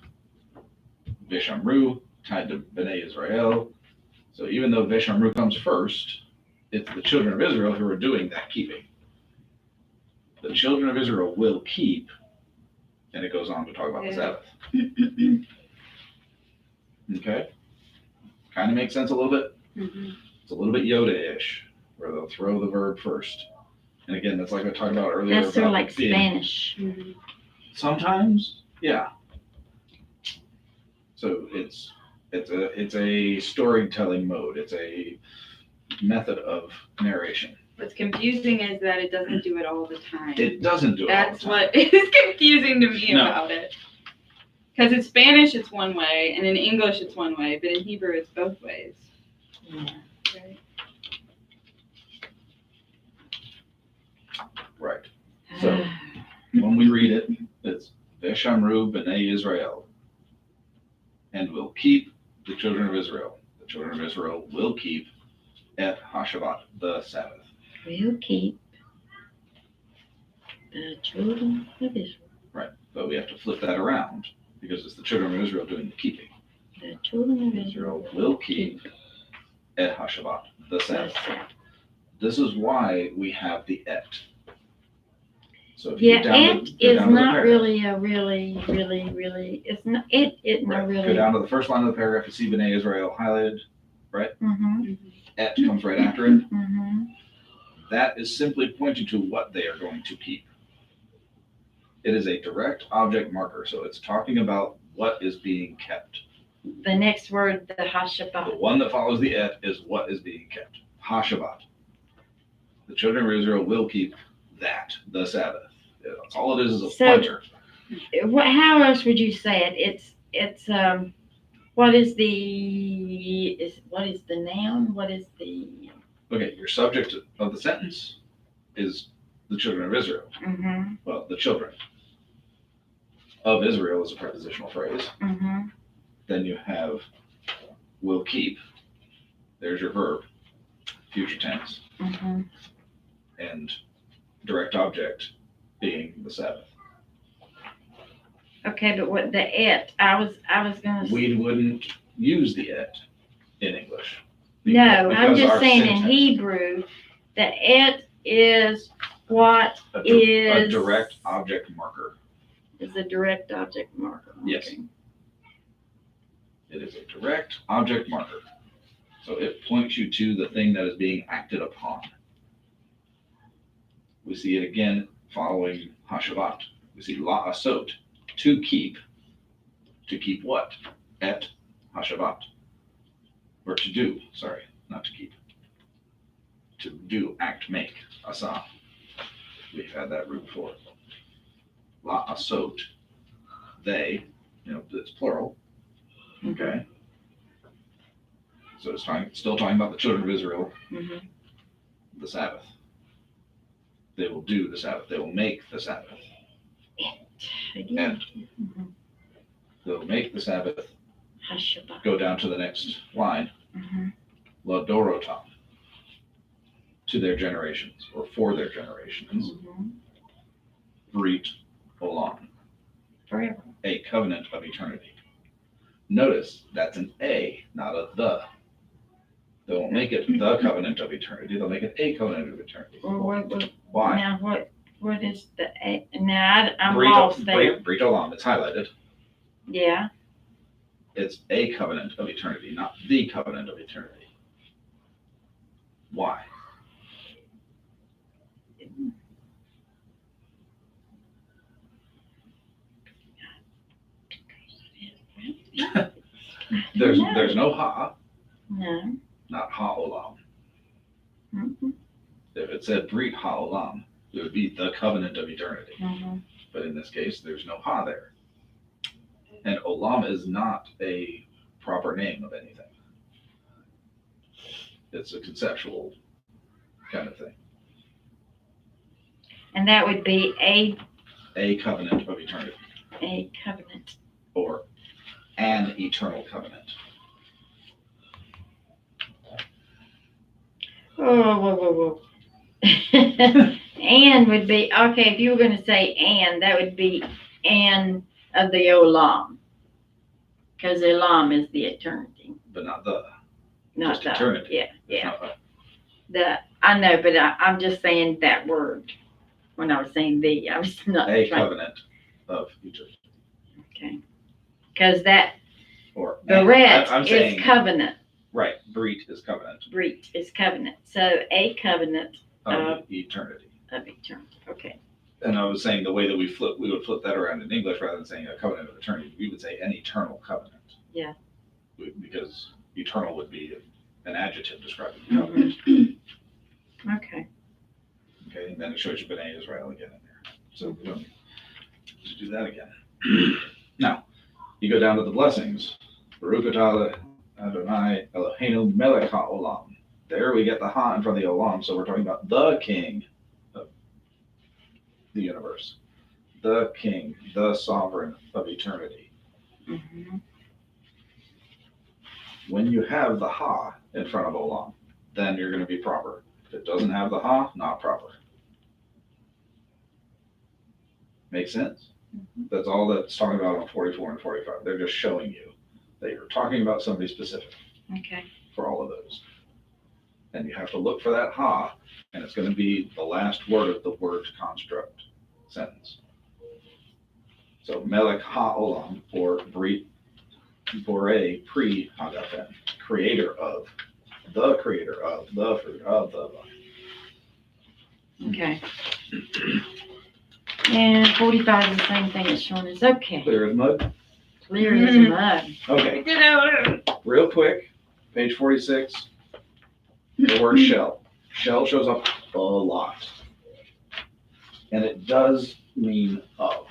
Vishamru tied to Bnei Israel. So even though Vishamru comes first, it's the children of Israel who are doing that keeping. The children of Israel will keep, and it goes on to talk about the Sabbath. Okay? Kind of makes sense a little bit. It's a little bit Yoda-ish, where they'll throw the verb first. And again, that's like I talked about earlier. That's sort of about like being- Spanish. Sometimes, yeah. So it's a storytelling mode. It's a method of narration. What's confusing is that it doesn't do it all the time. It doesn't do it all That's the time. what is confusing to me No. about it. Because in Spanish it's one way, and in English it's one way, but in Hebrew it's both ways. Yeah. Right? Right. So when we read it, it's Veshamru B'nai Israel, and will keep the children of Israel. The children of Israel will keep et HaShabbat, the Sabbath. We'll keep the children of Israel. Right. But we have to flip that around because it's the children of Israel doing the keeping. The children of Israel Israel will keep et HaShabbat, the the Sabbath. Sabbath. This is why we have the et. So if you Yeah, go down it to, go is down to the not paragraph, really a really, it's not, it not right, really. go down to the first line of the paragraph, you see B'nai Israel highlighted, Mm-hmm, et comes right after it. mm-hmm. That is simply pointing to what they are going to keep. It is a direct object marker, so it's talking about what is being kept. The next word, the The Hashabah. one that follows the et is what is being kept. HaShabbat. The children of Israel will keep that, the Sabbath. That's all it is a So- pointer. How else would you say it? It's what is the noun? What is the? Okay, your subject of the sentence is the children of Israel. Mm-hmm, Well, the children of Israel is a prepositional phrase. mm-hmm. Then you have will keep. There's your verb, future tense, Mm-hmm. and direct object being the Sabbath. Okay, but what the et? I was gonna. We wouldn't use the et in English. No, I'm because just our saying in syntax- Hebrew, the et is what a is direct object marker. is a direct object marker. Yes. Okay. It is a direct object marker. So it points you to the thing that is being acted upon. We see it again following HaShabbat. We see La Asot, to keep. To keep what? Et HaShabbat. Or to do, sorry, not to keep. To do, act, make, asa. We've had that root before. La Asot, they, it's plural. Okay. So it's still talking about the children of Israel, Mhm. the Sabbath. They will do the Sabbath. They will make the Sabbath. Again. Mhm. They'll make the Sabbath. Hashabah. Go down to the next line. Mhm. La Dorotam. To their generations, or for their generations. Mhm. Brit Olam. Forever. A covenant of eternity. Notice that's an A, not a the. They won't make it the covenant of eternity. They'll make it a covenant of eternity. Well, what, Why? now what is the a? Now I'm Brit lost there. Brit Olam. It's highlighted. Yeah. It's a covenant of eternity, not the covenant of eternity. Why? There's no ha, No. not ha olam. Mhm. If it said Brit ha olam, it would be the covenant of eternity. Mhm. But in this case, there's no ha there. And olam is not a proper name of anything. It's a conceptual kind of thing. And that would be A covenant of eternity, a covenant. or an eternal covenant. Oh, whoa. And would be, okay, if you were gonna say and, that would be an of the olam. Because olam is the eternity, But not the. not Just the, eternity. yeah, yeah. Not I know, but I'm just saying that word. When I was saying the, I was not a trying, covenant of eternity. okay. Because that, Or beret I'm is saying covenant, right. Brit is covenant breach is covenant, so a covenant of eternity. of eternity, okay. And I was saying the way that we would flip that around in English rather than saying a covenant of eternity. We would say an eternal covenant. Yeah. Because eternal would be an adjective describing the covenant. Okay, Okay, and then it shows you B'nai Israel again in there. So we don't need to do that again. Now, you go down to the blessings. Baruch atah Adonai Eloheinu melech haolam. There we get the ha in front of the olam, so we're talking about the king of the universe. The king, the sovereign of eternity. mhm, When you have the ha in front of olam, then you're going to be proper. If it doesn't have the ha, not proper. Make sense? That's all that's talking about on 44 and 45. They're just showing you that you're talking about somebody specific okay, for all of those. And you have to look for that ha, and it's going to be the last word of the word construct sentence. So melech ha-olam, or brit, borei pri hagafen, creator of, the fruit of the vine. okay. And 45 is the same thing as Sean is, okay, Clear as mud? clear as mud. Okay, You know, real quick, page 46, the word shell. Shell shows up a lot. And it does mean of.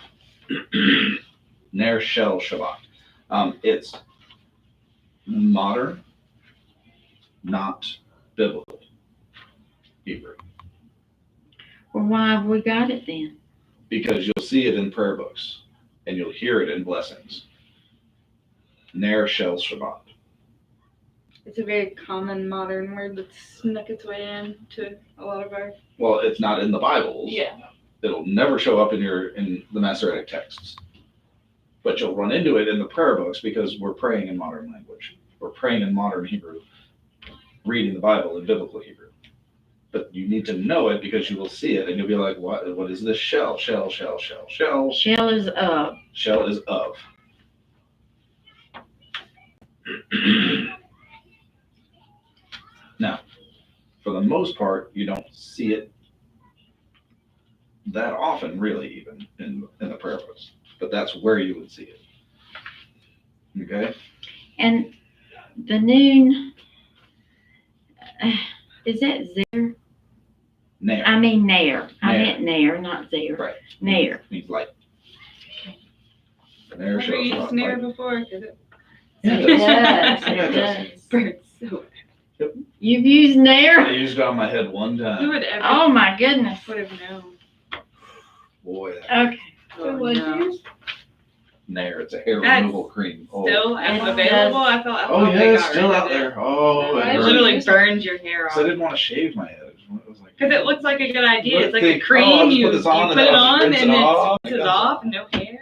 Ner shel Shabbat. It's modern, not biblical Hebrew. Well, why have we got it then? Because you'll see it in prayer books and you'll hear it in blessings. Ner shel Shabbat. it's a very common modern word that's snuck its way into a lot of our. Well, it's not in the Bibles. Yeah. It'll never show up in the Masoretic texts. But you'll run into it in the prayer books because we're praying in modern language. We're praying in modern Hebrew, reading the Bible in biblical Hebrew. But you need to know it because you will see it and you'll be like, what is this shell? Shell. Shell is up. Shell is of. Now, for the most part, you don't see it that often, really, even in the prayer books. But that's where you would see it. Okay? And the noon, is that Zer? Nair. I mean Nair. I Nair. meant Nair, not Zer. Right. Nair. Means light. Nair Have you shows used up snare light. before? 'Cause it Yeah, It it does, Yeah, it it does. burns so. You've used I Nair? used it on my head one Who time. would ever Oh my goodness. would have known? Boy, that Okay. Oh, Would no. you? Nair, it's a hair That's removal cream. Oh, Still It available? does. I thought Oh they yeah, it's got still rid out of it. there. Oh, Why it It is hurts. literally burns your hair so I off. didn't want to shave my head. It was like, Because it looks like a good idea. Look, It's like think, a cream. I'll just you put this on you and put then it I'll on rinse and it it off. rinses off. No hair.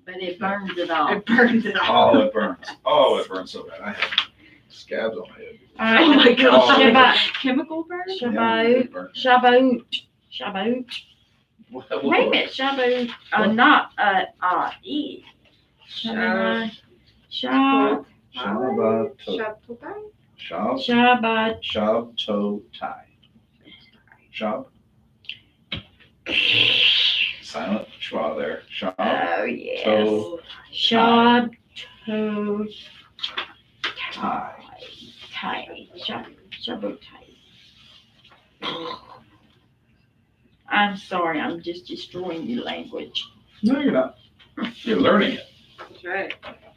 But it burns it off. It burns it Oh, off. it burns. Oh, it burns so bad. I had scabs on my head. All right. Oh my gosh. Shabbat. Chemical burn? Yeah, Shabbat. it burns. Shabbat. Shabbat. What- Wait a minute. Shabbat. Not, E. Shabbat. Shabbat. Shabbat. Shabbat. Shab. Shabbat. Shabtotai. Shab. Silent schwa there. Shab. Oh, yes. To. Shabbat. Tai. Tai. Shabbat. I'm sorry, I'm just destroying your language. No, you're not. You're learning it. That's right.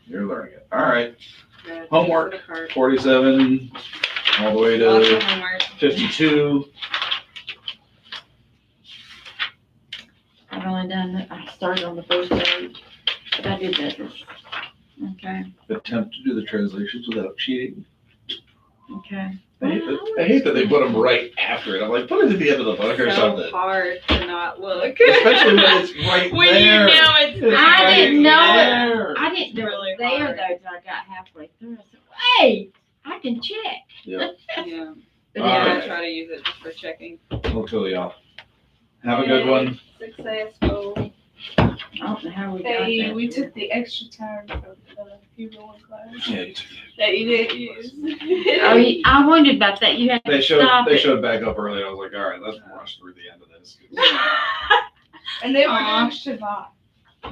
You're learning it. All right. Good. Homework. For the cart. 47 all the way Lots to of homework. 52. I've only done, I started on the first page, but I did better. Okay. Attempt to do the translations without cheating. Okay. I hate that they put them right after it. I'm like, put it at the end of the book or So something. hard to not look. Especially when it's right when there. you know it's there. I didn't know it. there. I didn't know Really it was there hard. though till I got halfway through. I said, "Wait, I can check." Yep. Yeah. But All Yeah, yeah, right. I try to use it just for checking. We'll kill y'all. Have a good one. Successful. I don't know how we got Hey, that. we here. took the extra time for the funeral class Yeah, you took it. that you didn't use. Oh, I wondered about that. You had They to showed stop they it. showed back up early. I was like, all right, let's rush through the end of this. And they were Aw. doing Shabbat.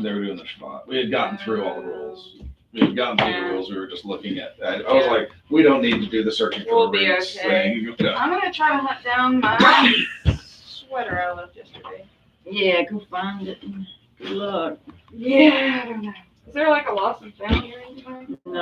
They were doing the Shabbat. We had gotten through all the rules. We had gotten through the rules. We were just looking at. I was like, we don't need to do the searching for We'll the be roots okay. thing. Yeah. I'm gonna try to hunt down my sweater I left yesterday. Yeah, go find it. Good luck. Yeah, I don't know. Is there like a lost and found or anything? No.